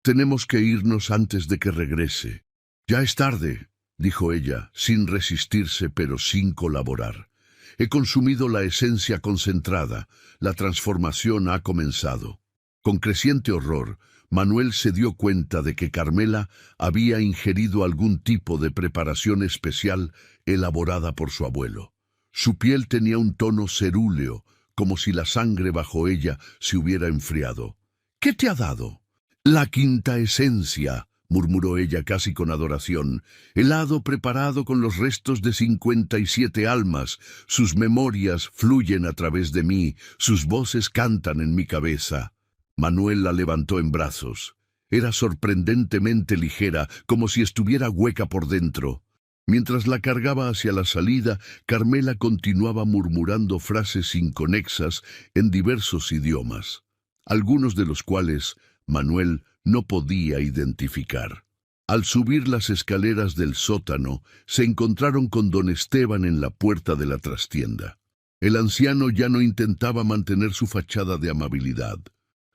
tenemos que irnos antes de que regrese». «Ya es tarde», dijo ella, sin resistirse pero sin colaborar. «He consumido la esencia concentrada. La transformación ha comenzado». Con creciente horror, Manuel se dio cuenta de que Carmela había ingerido algún tipo de preparación especial elaborada por su abuelo. Su piel tenía un tono cerúleo, como si la sangre bajo ella se hubiera enfriado. «¿Qué te ha dado?» «La quinta esencia», murmuró ella casi con adoración. «Helado preparado con los restos de 57 almas. Sus memorias fluyen a través de mí, sus voces cantan en mi cabeza». Manuel la levantó en brazos. Era sorprendentemente ligera, como si estuviera hueca por dentro. Mientras la cargaba hacia la salida, Carmela continuaba murmurando frases inconexas en diversos idiomas, algunos de los cuales Manuel no podía identificar. Al subir las escaleras del sótano, se encontraron con don Esteban en la puerta de la trastienda. El anciano ya no intentaba mantener su fachada de amabilidad.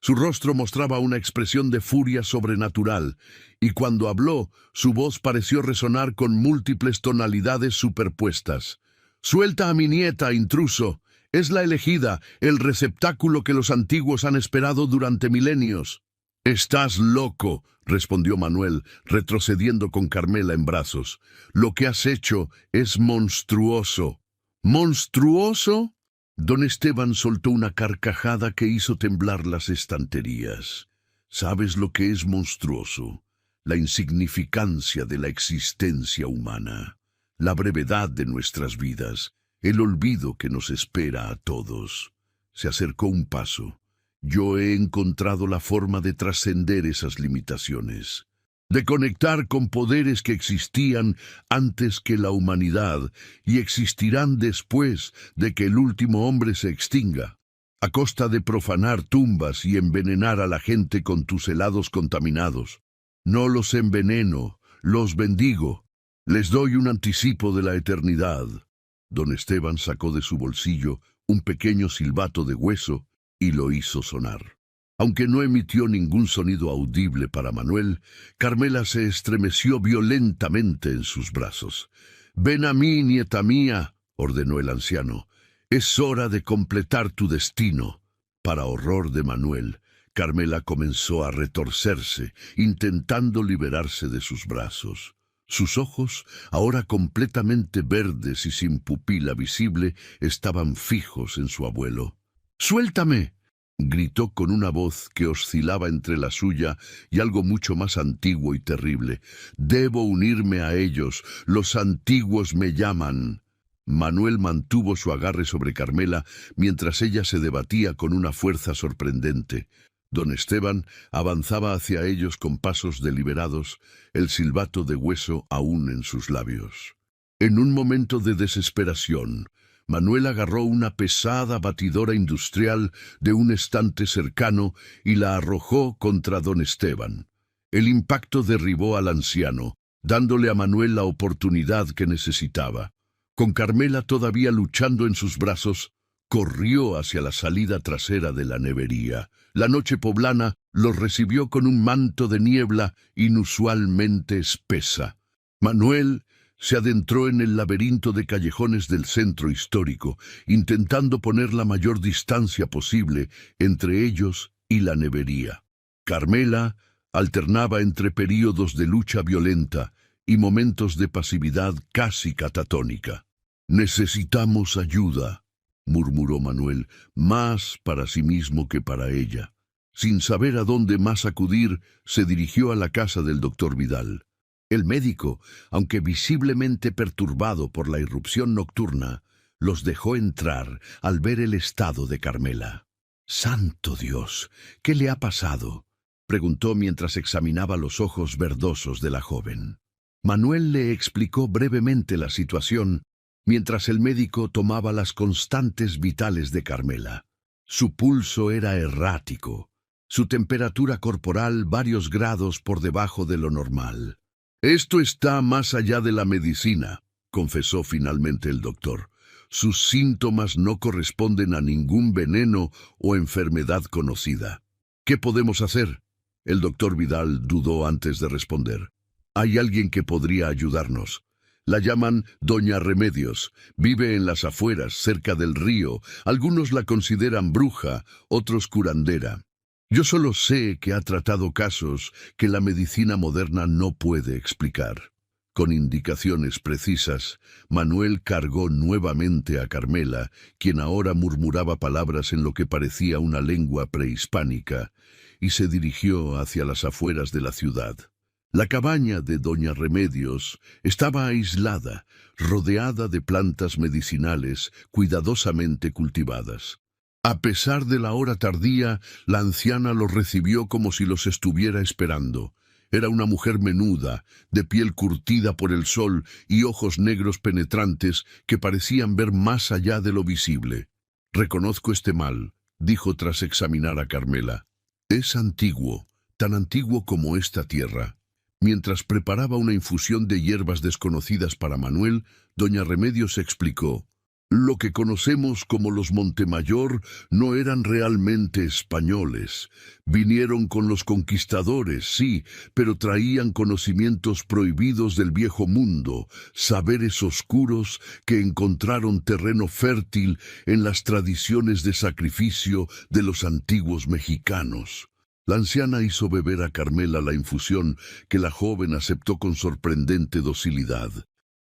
Su rostro mostraba una expresión de furia sobrenatural, y cuando habló, su voz pareció resonar con múltiples tonalidades superpuestas. «Suelta a mi nieta, intruso. Es la elegida, el receptáculo que los antiguos han esperado durante milenios». «Estás loco», respondió Manuel, retrocediendo con Carmela en brazos. «Lo que has hecho es monstruoso». «¿Monstruoso?» Don Esteban soltó una carcajada que hizo temblar las estanterías. «¿Sabes lo que es monstruoso? La insignificancia de la existencia humana, la brevedad de nuestras vidas, el olvido que nos espera a todos». Se acercó un paso. «Yo he encontrado la forma de trascender esas limitaciones, de conectar con poderes que existían antes que la humanidad y existirán después de que el último hombre se extinga, a costa de profanar tumbas y envenenar a la gente con tus helados contaminados. No los enveneno, los bendigo. Les doy un anticipo de la eternidad». Don Esteban sacó de su bolsillo un pequeño silbato de hueso y lo hizo sonar. Aunque no emitió ningún sonido audible para Manuel, Carmela se estremeció violentamente en sus brazos. «Ven a mí, nieta mía», ordenó el anciano. «Es hora de completar tu destino». Para horror de Manuel, Carmela comenzó a retorcerse, intentando liberarse de sus brazos. Sus ojos, ahora completamente verdes y sin pupila visible, estaban fijos en su abuelo. «¡Suéltame!», gritó con una voz que oscilaba entre la suya y algo mucho más antiguo y terrible. «Debo unirme a ellos. Los antiguos me llaman». Manuel mantuvo su agarre sobre Carmela mientras ella se debatía con una fuerza sorprendente. Don Esteban avanzaba hacia ellos con pasos deliberados, el silbato de hueso aún en sus labios. En un momento de desesperación, Manuel agarró una pesada batidora industrial de un estante cercano y la arrojó contra don Esteban. El impacto derribó al anciano, dándole a Manuel la oportunidad que necesitaba. Con Carmela todavía luchando en sus brazos, corrió hacia la salida trasera de la nevería. La noche poblana los recibió con un manto de niebla inusualmente espesa. Manuel se adentró en el laberinto de callejones del centro histórico, intentando poner la mayor distancia posible entre ellos y la nevería. Carmela alternaba entre períodos de lucha violenta y momentos de pasividad casi catatónica. «Necesitamos ayuda», murmuró Manuel, más para sí mismo que para ella. Sin saber a dónde más acudir, se dirigió a la casa del doctor Vidal. El médico, aunque visiblemente perturbado por la irrupción nocturna, los dejó entrar al ver el estado de Carmela. «¡Santo Dios! ¿Qué le ha pasado?», preguntó mientras examinaba los ojos verdosos de la joven. Manuel le explicó brevemente la situación, mientras el médico tomaba las constantes vitales de Carmela. Su pulso era errático, su temperatura corporal varios grados por debajo de lo normal. «Esto está más allá de la medicina», confesó finalmente el doctor. «Sus síntomas no corresponden a ningún veneno o enfermedad conocida». «¿Qué podemos hacer?», el doctor Vidal dudó antes de responder. «Hay alguien que podría ayudarnos. La llaman Doña Remedios. Vive en las afueras, cerca del río. Algunos la consideran bruja, otros curandera. Yo solo sé que ha tratado casos que la medicina moderna no puede explicar». Con indicaciones precisas, Manuel cargó nuevamente a Carmela, quien ahora murmuraba palabras en lo que parecía una lengua prehispánica, y se dirigió hacia las afueras de la ciudad. La cabaña de doña Remedios estaba aislada, rodeada de plantas medicinales cuidadosamente cultivadas. A pesar de la hora tardía, la anciana los recibió como si los estuviera esperando. Era una mujer menuda, de piel curtida por el sol y ojos negros penetrantes que parecían ver más allá de lo visible. «Reconozco este mal», dijo tras examinar a Carmela. «Es antiguo, tan antiguo como esta tierra». Mientras preparaba una infusión de hierbas desconocidas para Manuel, doña Remedios explicó: «Lo que conocemos como los Montemayor no eran realmente españoles. Vinieron con los conquistadores, sí, pero traían conocimientos prohibidos del viejo mundo, saberes oscuros que encontraron terreno fértil en las tradiciones de sacrificio de los antiguos mexicanos». La anciana hizo beber a Carmela la infusión que la joven aceptó con sorprendente docilidad.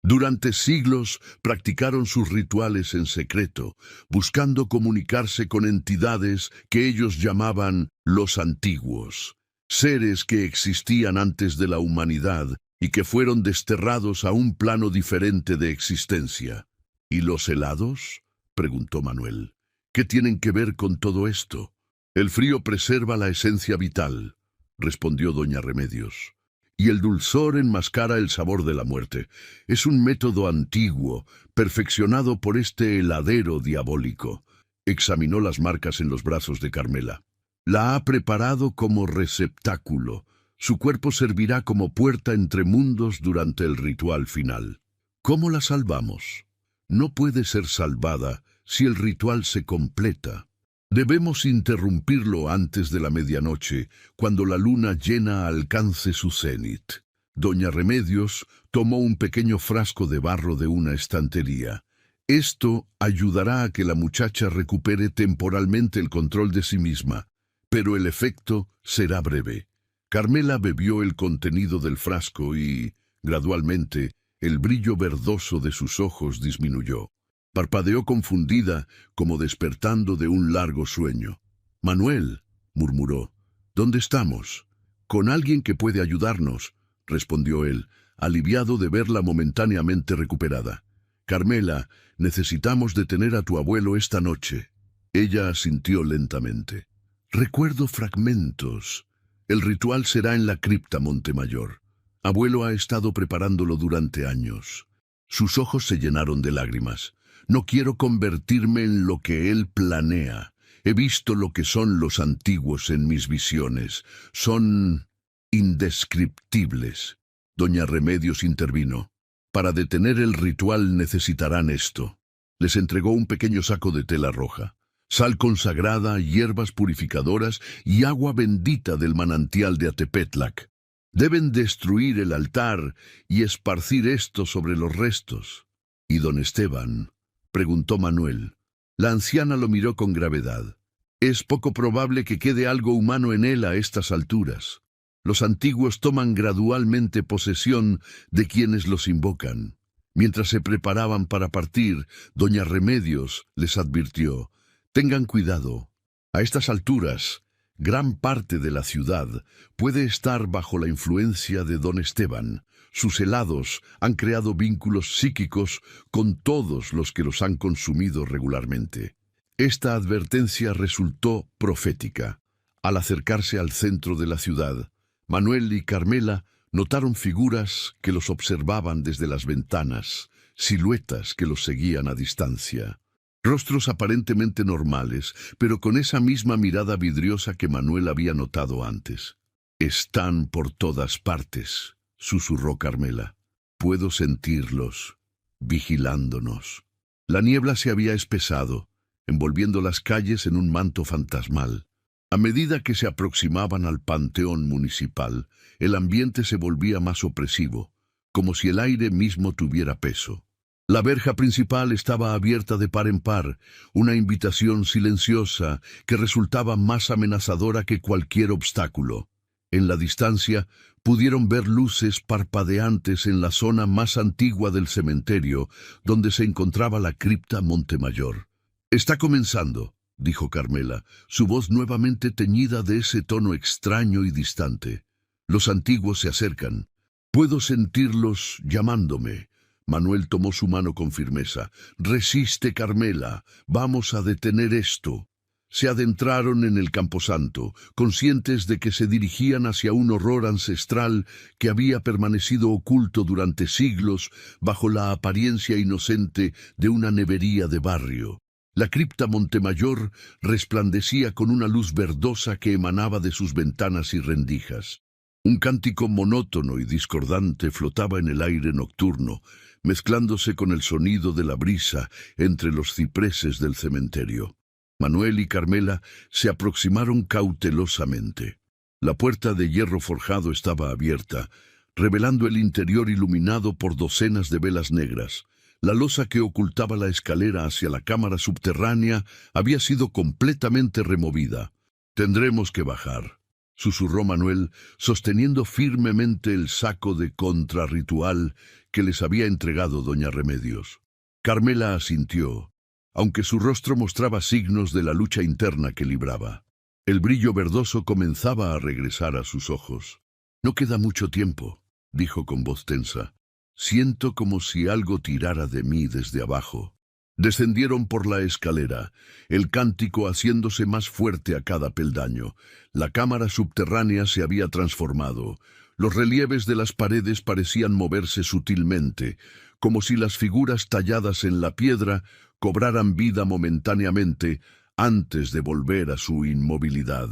Durante siglos practicaron sus rituales en secreto, buscando comunicarse con entidades que ellos llamaban los antiguos, seres que existían antes de la humanidad y que fueron desterrados a un plano diferente de existencia. ¿Y los helados?, preguntó Manuel. ¿Qué tienen que ver con todo esto? «El frío preserva la esencia vital», respondió doña Remedios, «y el dulzor enmascara el sabor de la muerte. Es un método antiguo, perfeccionado por este heladero diabólico». Examinó las marcas en los brazos de Carmela. «La ha preparado como receptáculo. Su cuerpo servirá como puerta entre mundos durante el ritual final». «¿Cómo la salvamos?» «No puede ser salvada si el ritual se completa. Debemos interrumpirlo antes de la medianoche, cuando la luna llena alcance su cenit». Doña Remedios tomó un pequeño frasco de barro de una estantería. «Esto ayudará a que la muchacha recupere temporalmente el control de sí misma, pero el efecto será breve». Carmela bebió el contenido del frasco y, gradualmente, el brillo verdoso de sus ojos disminuyó. Parpadeó confundida, como despertando de un largo sueño. «Manuel», murmuró, «¿dónde estamos?» «Con alguien que puede ayudarnos», respondió él, aliviado de verla momentáneamente recuperada. «Carmela, necesitamos detener a tu abuelo esta noche». Ella asintió lentamente. «Recuerdo fragmentos. El ritual será en la cripta Montemayor. Abuelo ha estado preparándolo durante años». Sus ojos se llenaron de lágrimas. «No quiero convertirme en lo que él planea. He visto lo que son los antiguos en mis visiones. Son indescriptibles». Doña Remedios intervino. «Para detener el ritual necesitarán esto». Les entregó un pequeño saco de tela roja, sal consagrada, hierbas purificadoras y agua bendita del manantial de Atepetlac. «Deben destruir el altar y esparcir esto sobre los restos». «¿Y don Esteban?», preguntó Manuel. La anciana lo miró con gravedad. «Es poco probable que quede algo humano en él a estas alturas. Los antiguos toman gradualmente posesión de quienes los invocan». Mientras se preparaban para partir, doña Remedios les advirtió: «Tengan cuidado. A estas alturas, gran parte de la ciudad puede estar bajo la influencia de don Esteban. Sus helados han creado vínculos psíquicos con todos los que los han consumido regularmente». Esta advertencia resultó profética. Al acercarse al centro de la ciudad, Manuel y Carmela notaron figuras que los observaban desde las ventanas, siluetas que los seguían a distancia. Rostros aparentemente normales, pero con esa misma mirada vidriosa que Manuel había notado antes. «Están por todas partes», susurró Carmela. «Puedo sentirlos, vigilándonos». La niebla se había espesado, envolviendo las calles en un manto fantasmal. A medida que se aproximaban al panteón municipal, el ambiente se volvía más opresivo, como si el aire mismo tuviera peso. La verja principal estaba abierta de par en par, una invitación silenciosa que resultaba más amenazadora que cualquier obstáculo. En la distancia, pudieron ver luces parpadeantes en la zona más antigua del cementerio, donde se encontraba la cripta Montemayor. «Está comenzando», dijo Carmela, su voz nuevamente teñida de ese tono extraño y distante. Los antiguos se acercan. Puedo sentirlos llamándome. Manuel tomó su mano con firmeza. Resiste, Carmela. Vamos a detener esto. Se adentraron en el camposanto, conscientes de que se dirigían hacia un horror ancestral que había permanecido oculto durante siglos bajo la apariencia inocente de una nevería de barrio. La cripta Montemayor resplandecía con una luz verdosa que emanaba de sus ventanas y rendijas. Un cántico monótono y discordante flotaba en el aire nocturno, mezclándose con el sonido de la brisa entre los cipreses del cementerio. Manuel y Carmela se aproximaron cautelosamente. La puerta de hierro forjado estaba abierta, revelando el interior iluminado por docenas de velas negras. La losa que ocultaba la escalera hacia la cámara subterránea había sido completamente removida. «Tendremos que bajar», susurró Manuel, sosteniendo firmemente el saco de contrarritual que les había entregado doña Remedios. Carmela asintió, aunque su rostro mostraba signos de la lucha interna que libraba. El brillo verdoso comenzaba a regresar a sus ojos. «No queda mucho tiempo», dijo con voz tensa. «Siento como si algo tirara de mí desde abajo». Descendieron por la escalera, el cántico haciéndose más fuerte a cada peldaño. La cámara subterránea se había transformado. Los relieves de las paredes parecían moverse sutilmente, como si las figuras talladas en la piedra cobraran vida momentáneamente antes de volver a su inmovilidad.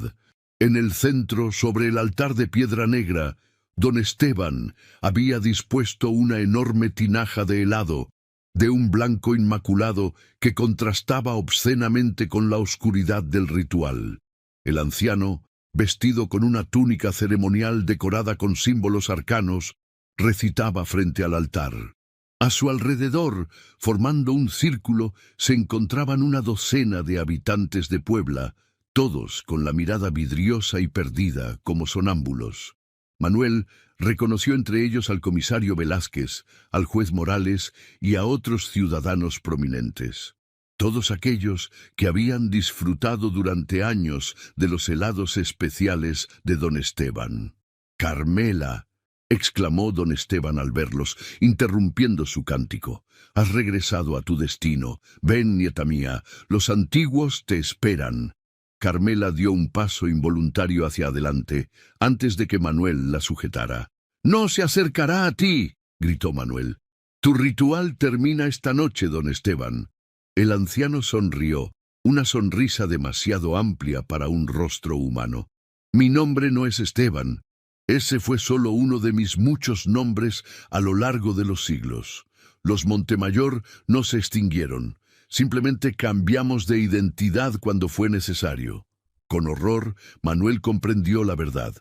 En el centro, sobre el altar de piedra negra, don Esteban había dispuesto una enorme tinaja de helado, de un blanco inmaculado que contrastaba obscenamente con la oscuridad del ritual. El anciano, vestido con una túnica ceremonial decorada con símbolos arcanos, recitaba frente al altar. A su alrededor, formando un círculo, se encontraban una docena de habitantes de Puebla, todos con la mirada vidriosa y perdida como sonámbulos. Manuel reconoció entre ellos al comisario Velázquez, al juez Morales y a otros ciudadanos prominentes. Todos aquellos que habían disfrutado durante años de los helados especiales de don Esteban. «Carmela», exclamó don Esteban al verlos, interrumpiendo su cántico. «Has regresado a tu destino. Ven, nieta mía, los antiguos te esperan». Carmela dio un paso involuntario hacia adelante, antes de que Manuel la sujetara. «No se acercará a ti», gritó Manuel. «Tu ritual termina esta noche, don Esteban». El anciano sonrió, una sonrisa demasiado amplia para un rostro humano. «Mi nombre no es Esteban. Ese fue solo uno de mis muchos nombres a lo largo de los siglos. Los Montemayor no se extinguieron. Simplemente cambiamos de identidad cuando fue necesario». Con horror, Manuel comprendió la verdad.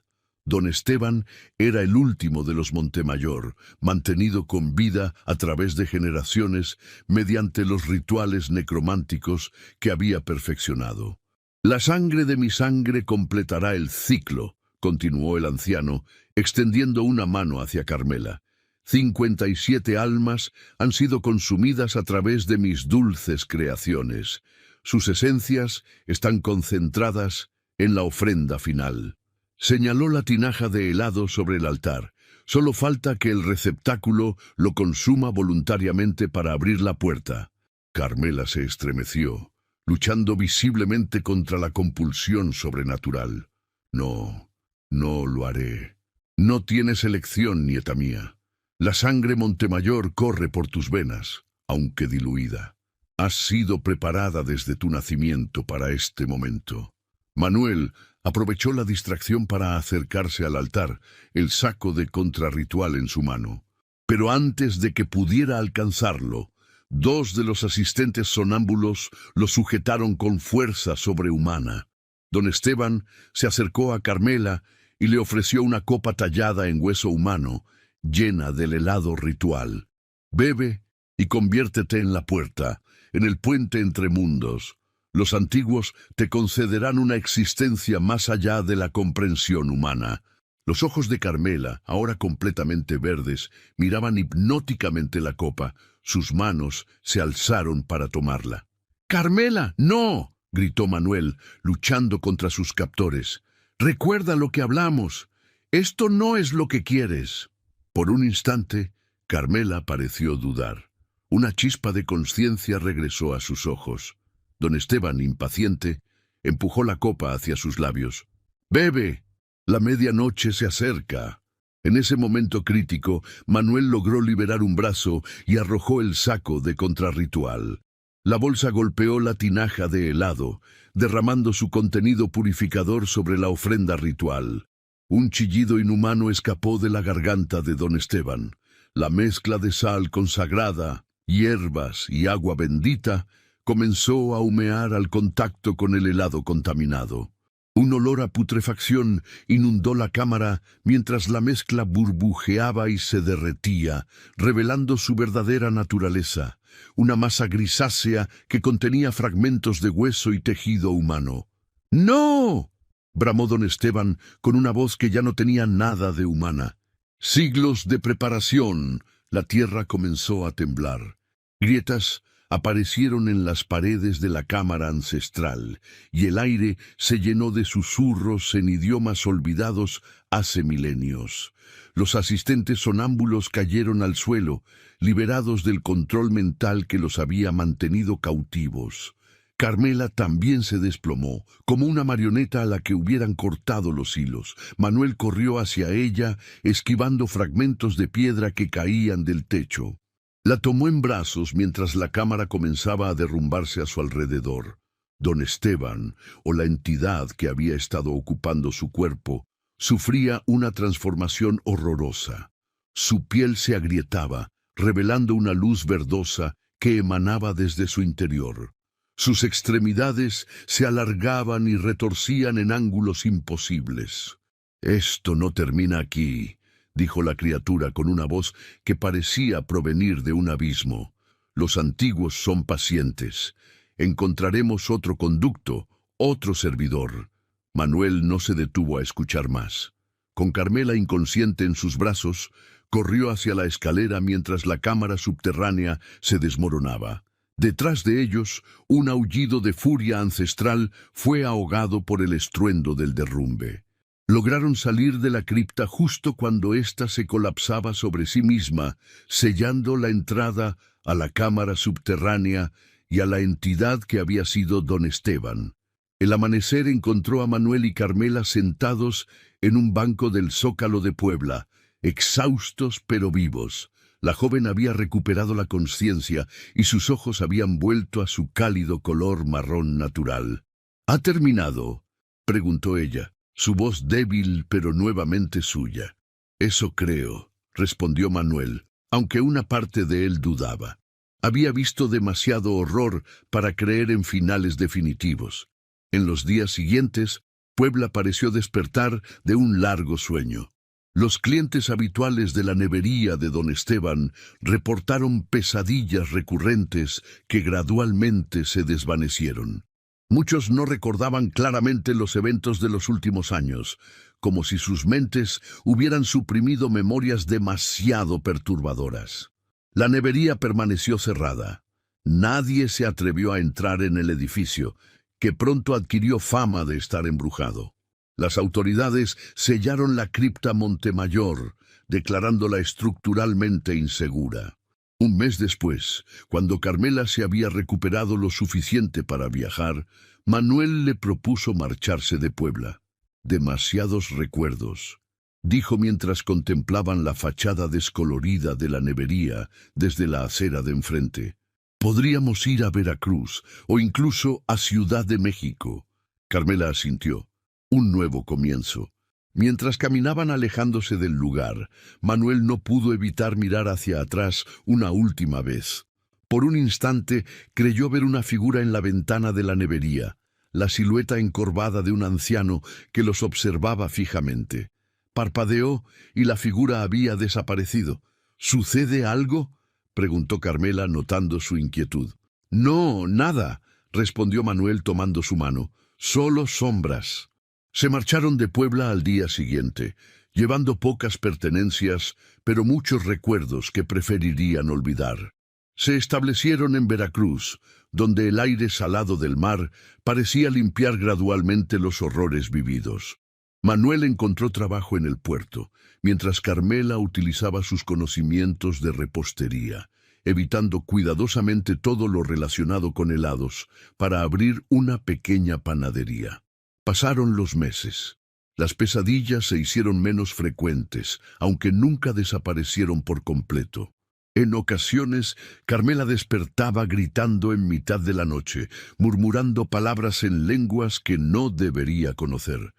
Don Esteban era el último de los Montemayor, mantenido con vida a través de generaciones mediante los rituales necrománticos que había perfeccionado. «La sangre de mi sangre completará el ciclo», continuó el anciano, extendiendo una mano hacia Carmela. 57 almas han sido consumidas a través de mis dulces creaciones. Sus esencias están concentradas en la ofrenda final. Señaló la tinaja de helado sobre el altar. Solo falta que el receptáculo lo consuma voluntariamente para abrir la puerta. Carmela se estremeció, luchando visiblemente contra la compulsión sobrenatural. «No, no lo haré. No tienes elección, nieta mía. La sangre Montemayor corre por tus venas, aunque diluida. Has sido preparada desde tu nacimiento para este momento». Manuel aprovechó la distracción para acercarse al altar, el saco de contrarritual en su mano. Pero antes de que pudiera alcanzarlo, dos de los asistentes sonámbulos lo sujetaron con fuerza sobrehumana. Don Esteban se acercó a Carmela y le ofreció una copa tallada en hueso humano, llena del helado ritual. «Bebe y conviértete en la puerta, en el puente entre mundos. Los antiguos te concederán una existencia más allá de la comprensión humana». Los ojos de Carmela, ahora completamente verdes, miraban hipnóticamente la copa. Sus manos se alzaron para tomarla. «¡Carmela, no!», gritó Manuel, luchando contra sus captores. «Recuerda lo que hablamos. Esto no es lo que quieres. Por un instante, Carmela pareció dudar. Una chispa de conciencia regresó a sus ojos. Don Esteban, impaciente, empujó la copa hacia sus labios. «¡Bebe! La medianoche se acerca». En ese momento crítico, Manuel logró liberar un brazo y arrojó el saco de contrarritual. La bolsa golpeó la tinaja de helado, derramando su contenido purificador sobre la ofrenda ritual. Un chillido inhumano escapó de la garganta de don Esteban. La mezcla de sal consagrada, hierbas y agua bendita comenzó a humear al contacto con el helado contaminado. Un olor a putrefacción inundó la cámara mientras la mezcla burbujeaba y se derretía, revelando su verdadera naturaleza, una masa grisácea que contenía fragmentos de hueso y tejido humano. ¡No!, bramó don Esteban con una voz que ya no tenía nada de humana. Siglos de preparación, la tierra comenzó a temblar. Grietas aparecieron en las paredes de la cámara ancestral, y el aire se llenó de susurros en idiomas olvidados hace milenios. Los asistentes sonámbulos cayeron al suelo, liberados del control mental que los había mantenido cautivos. Carmela también se desplomó, como una marioneta a la que hubieran cortado los hilos. Manuel corrió hacia ella, esquivando fragmentos de piedra que caían del techo. La tomó en brazos mientras la cámara comenzaba a derrumbarse a su alrededor. Don Esteban, o la entidad que había estado ocupando su cuerpo, sufría una transformación horrorosa. Su piel se agrietaba, revelando una luz verdosa que emanaba desde su interior. Sus extremidades se alargaban y retorcían en ángulos imposibles. «Esto no termina aquí», dijo la criatura con una voz que parecía provenir de un abismo. «Los antiguos son pacientes. Encontraremos otro conducto, otro servidor». Manuel no se detuvo a escuchar más. Con Carmela inconsciente en sus brazos, corrió hacia la escalera mientras la cámara subterránea se desmoronaba. Detrás de ellos, un aullido de furia ancestral fue ahogado por el estruendo del derrumbe. Lograron salir de la cripta justo cuando ésta se colapsaba sobre sí misma, sellando la entrada a la cámara subterránea y a la entidad que había sido don Esteban. El amanecer encontró a Manuel y Carmela sentados en un banco del Zócalo de Puebla, exhaustos pero vivos. La joven había recuperado la conciencia y sus ojos habían vuelto a su cálido color marrón natural. «¿Ha terminado?», preguntó ella, su voz débil pero nuevamente suya. «Eso creo», respondió Manuel, aunque una parte de él dudaba. Había visto demasiado horror para creer en finales definitivos. En los días siguientes, Puebla pareció despertar de un largo sueño. Los clientes habituales de la nevería de don Esteban reportaron pesadillas recurrentes que gradualmente se desvanecieron. Muchos no recordaban claramente los eventos de los últimos años, como si sus mentes hubieran suprimido memorias demasiado perturbadoras. La nevería permaneció cerrada. Nadie se atrevió a entrar en el edificio, que pronto adquirió fama de estar embrujado. Las autoridades sellaron la cripta Montemayor, declarándola estructuralmente insegura. Un mes después, cuando Carmela se había recuperado lo suficiente para viajar, Manuel le propuso marcharse de Puebla. «Demasiados recuerdos», dijo mientras contemplaban la fachada descolorida de la nevería desde la acera de enfrente. «Podríamos ir a Veracruz o incluso a Ciudad de México». Carmela asintió. Un nuevo comienzo. Mientras caminaban alejándose del lugar, Manuel no pudo evitar mirar hacia atrás una última vez. Por un instante creyó ver una figura en la ventana de la nevería, la silueta encorvada de un anciano que los observaba fijamente. Parpadeó y la figura había desaparecido. «¿Sucede algo?», preguntó Carmela, notando su inquietud. «No, nada», respondió Manuel tomando su mano. «Solo sombras». Se marcharon de Puebla al día siguiente, llevando pocas pertenencias, pero muchos recuerdos que preferirían olvidar. Se establecieron en Veracruz, donde el aire salado del mar parecía limpiar gradualmente los horrores vividos. Manuel encontró trabajo en el puerto, mientras Carmela utilizaba sus conocimientos de repostería, evitando cuidadosamente todo lo relacionado con helados, para abrir una pequeña panadería. Pasaron los meses. Las pesadillas se hicieron menos frecuentes, aunque nunca desaparecieron por completo. En ocasiones, Carmela despertaba gritando en mitad de la noche, murmurando palabras en lenguas que no debería conocer.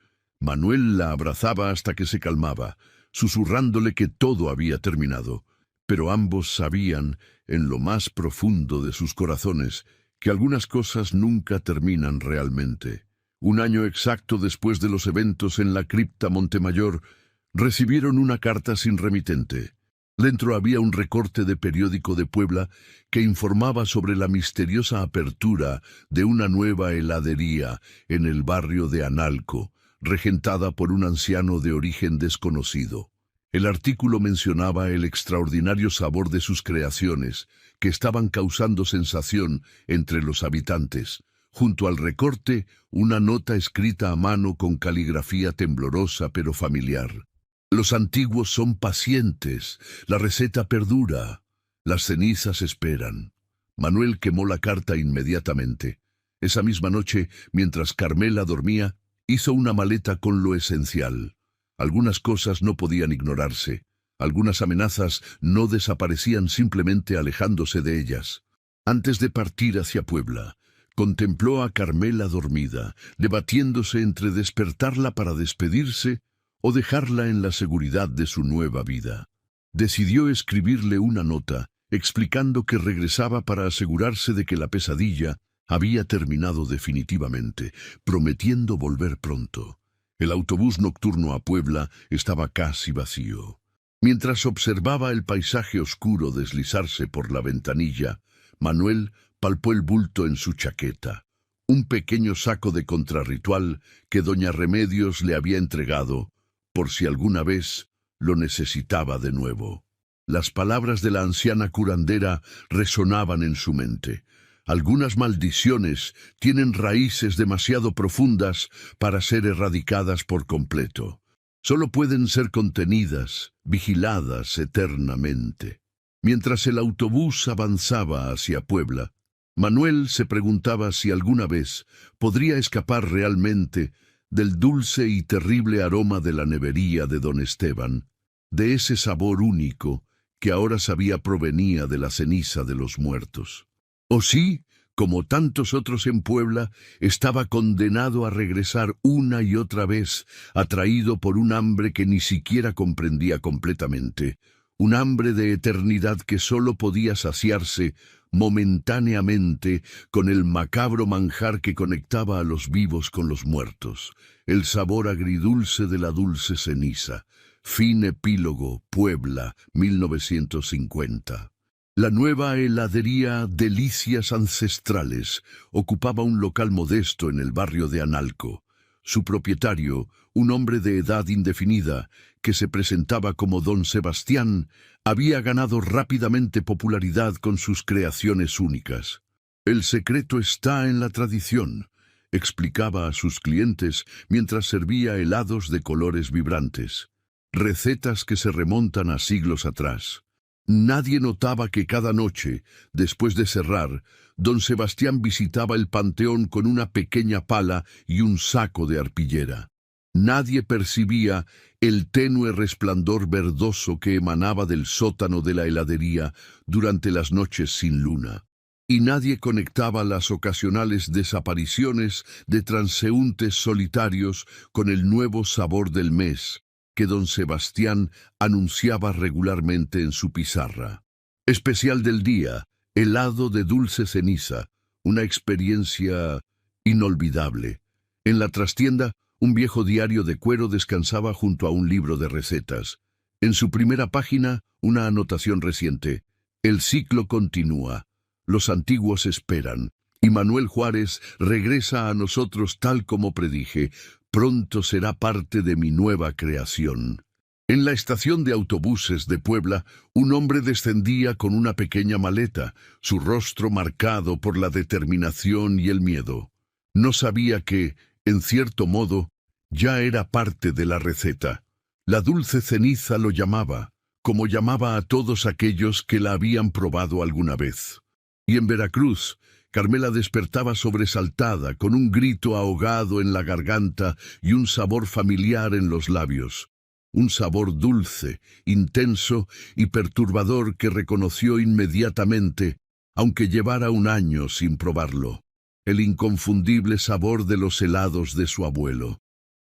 Manuel la abrazaba hasta que se calmaba, susurrándole que todo había terminado. Pero ambos sabían, en lo más profundo de sus corazones, que algunas cosas nunca terminan realmente. Un año exacto después de los eventos en la cripta Montemayor, recibieron una carta sin remitente. Dentro había un recorte de periódico de Puebla que informaba sobre la misteriosa apertura de una nueva heladería en el barrio de Analco, regentada por un anciano de origen desconocido. El artículo mencionaba el extraordinario sabor de sus creaciones, que estaban causando sensación entre los habitantes. Junto al recorte, una nota escrita a mano con caligrafía temblorosa pero familiar. Los antiguos son pacientes, la receta perdura, las cenizas esperan. Manuel quemó la carta inmediatamente. Esa misma noche, mientras Carmela dormía, hizo una maleta con lo esencial. Algunas cosas no podían ignorarse. Algunas amenazas no desaparecían simplemente alejándose de ellas. Antes de partir hacia Puebla, contempló a Carmela dormida, debatiéndose entre despertarla para despedirse o dejarla en la seguridad de su nueva vida. Decidió escribirle una nota, explicando que regresaba para asegurarse de que la pesadilla había terminado definitivamente, prometiendo volver pronto. El autobús nocturno a Puebla estaba casi vacío. Mientras observaba el paisaje oscuro deslizarse por la ventanilla, Manuel palpó el bulto en su chaqueta, un pequeño saco de contrarritual que doña Remedios le había entregado, por si alguna vez lo necesitaba de nuevo. Las palabras de la anciana curandera resonaban en su mente. Algunas maldiciones tienen raíces demasiado profundas para ser erradicadas por completo. Solo pueden ser contenidas, vigiladas eternamente. Mientras el autobús avanzaba hacia Puebla, Manuel se preguntaba si alguna vez podría escapar realmente del dulce y terrible aroma de la nevería de don Esteban, de ese sabor único que ahora sabía provenía de la ceniza de los muertos. O sí, como tantos otros en Puebla, estaba condenado a regresar una y otra vez, atraído por un hambre que ni siquiera comprendía completamente, un hambre de eternidad que solo podía saciarse momentáneamente con el macabro manjar que conectaba a los vivos con los muertos, el sabor agridulce de la dulce ceniza. Fin epílogo, Puebla, 1950. La nueva heladería Delicias Ancestrales ocupaba un local modesto en el barrio de Analco. Su propietario, un hombre de edad indefinida, que se presentaba como don Sebastián, había ganado rápidamente popularidad con sus creaciones únicas. El secreto está en la tradición, explicaba a sus clientes mientras servía helados de colores vibrantes. Recetas que se remontan a siglos atrás. Nadie notaba que cada noche, después de cerrar, don Sebastián visitaba el panteón con una pequeña pala y un saco de arpillera. Nadie percibía el tenue resplandor verdoso que emanaba del sótano de la heladería durante las noches sin luna. Y nadie conectaba las ocasionales desapariciones de transeúntes solitarios con el nuevo sabor del mes que don Sebastián anunciaba regularmente en su pizarra. Especial del día, helado de dulce ceniza, una experiencia inolvidable. En la trastienda, un viejo diario de cuero descansaba junto a un libro de recetas. En su primera página, una anotación reciente. El ciclo continúa. Los antiguos esperan. Y Manuel Juárez regresa a nosotros tal como predije. Pronto será parte de mi nueva creación. En la estación de autobuses de Puebla, un hombre descendía con una pequeña maleta, su rostro marcado por la determinación y el miedo. No sabía que, en cierto modo, Ya era parte de la receta. La dulce ceniza lo llamaba, como llamaba a todos aquellos que la habían probado alguna vez. Y en Veracruz, Carmela despertaba sobresaltada, con un grito ahogado en la garganta y un sabor familiar en los labios. Un sabor dulce, intenso y perturbador que reconoció inmediatamente, aunque llevara un año sin probarlo. El inconfundible sabor de los helados de su abuelo.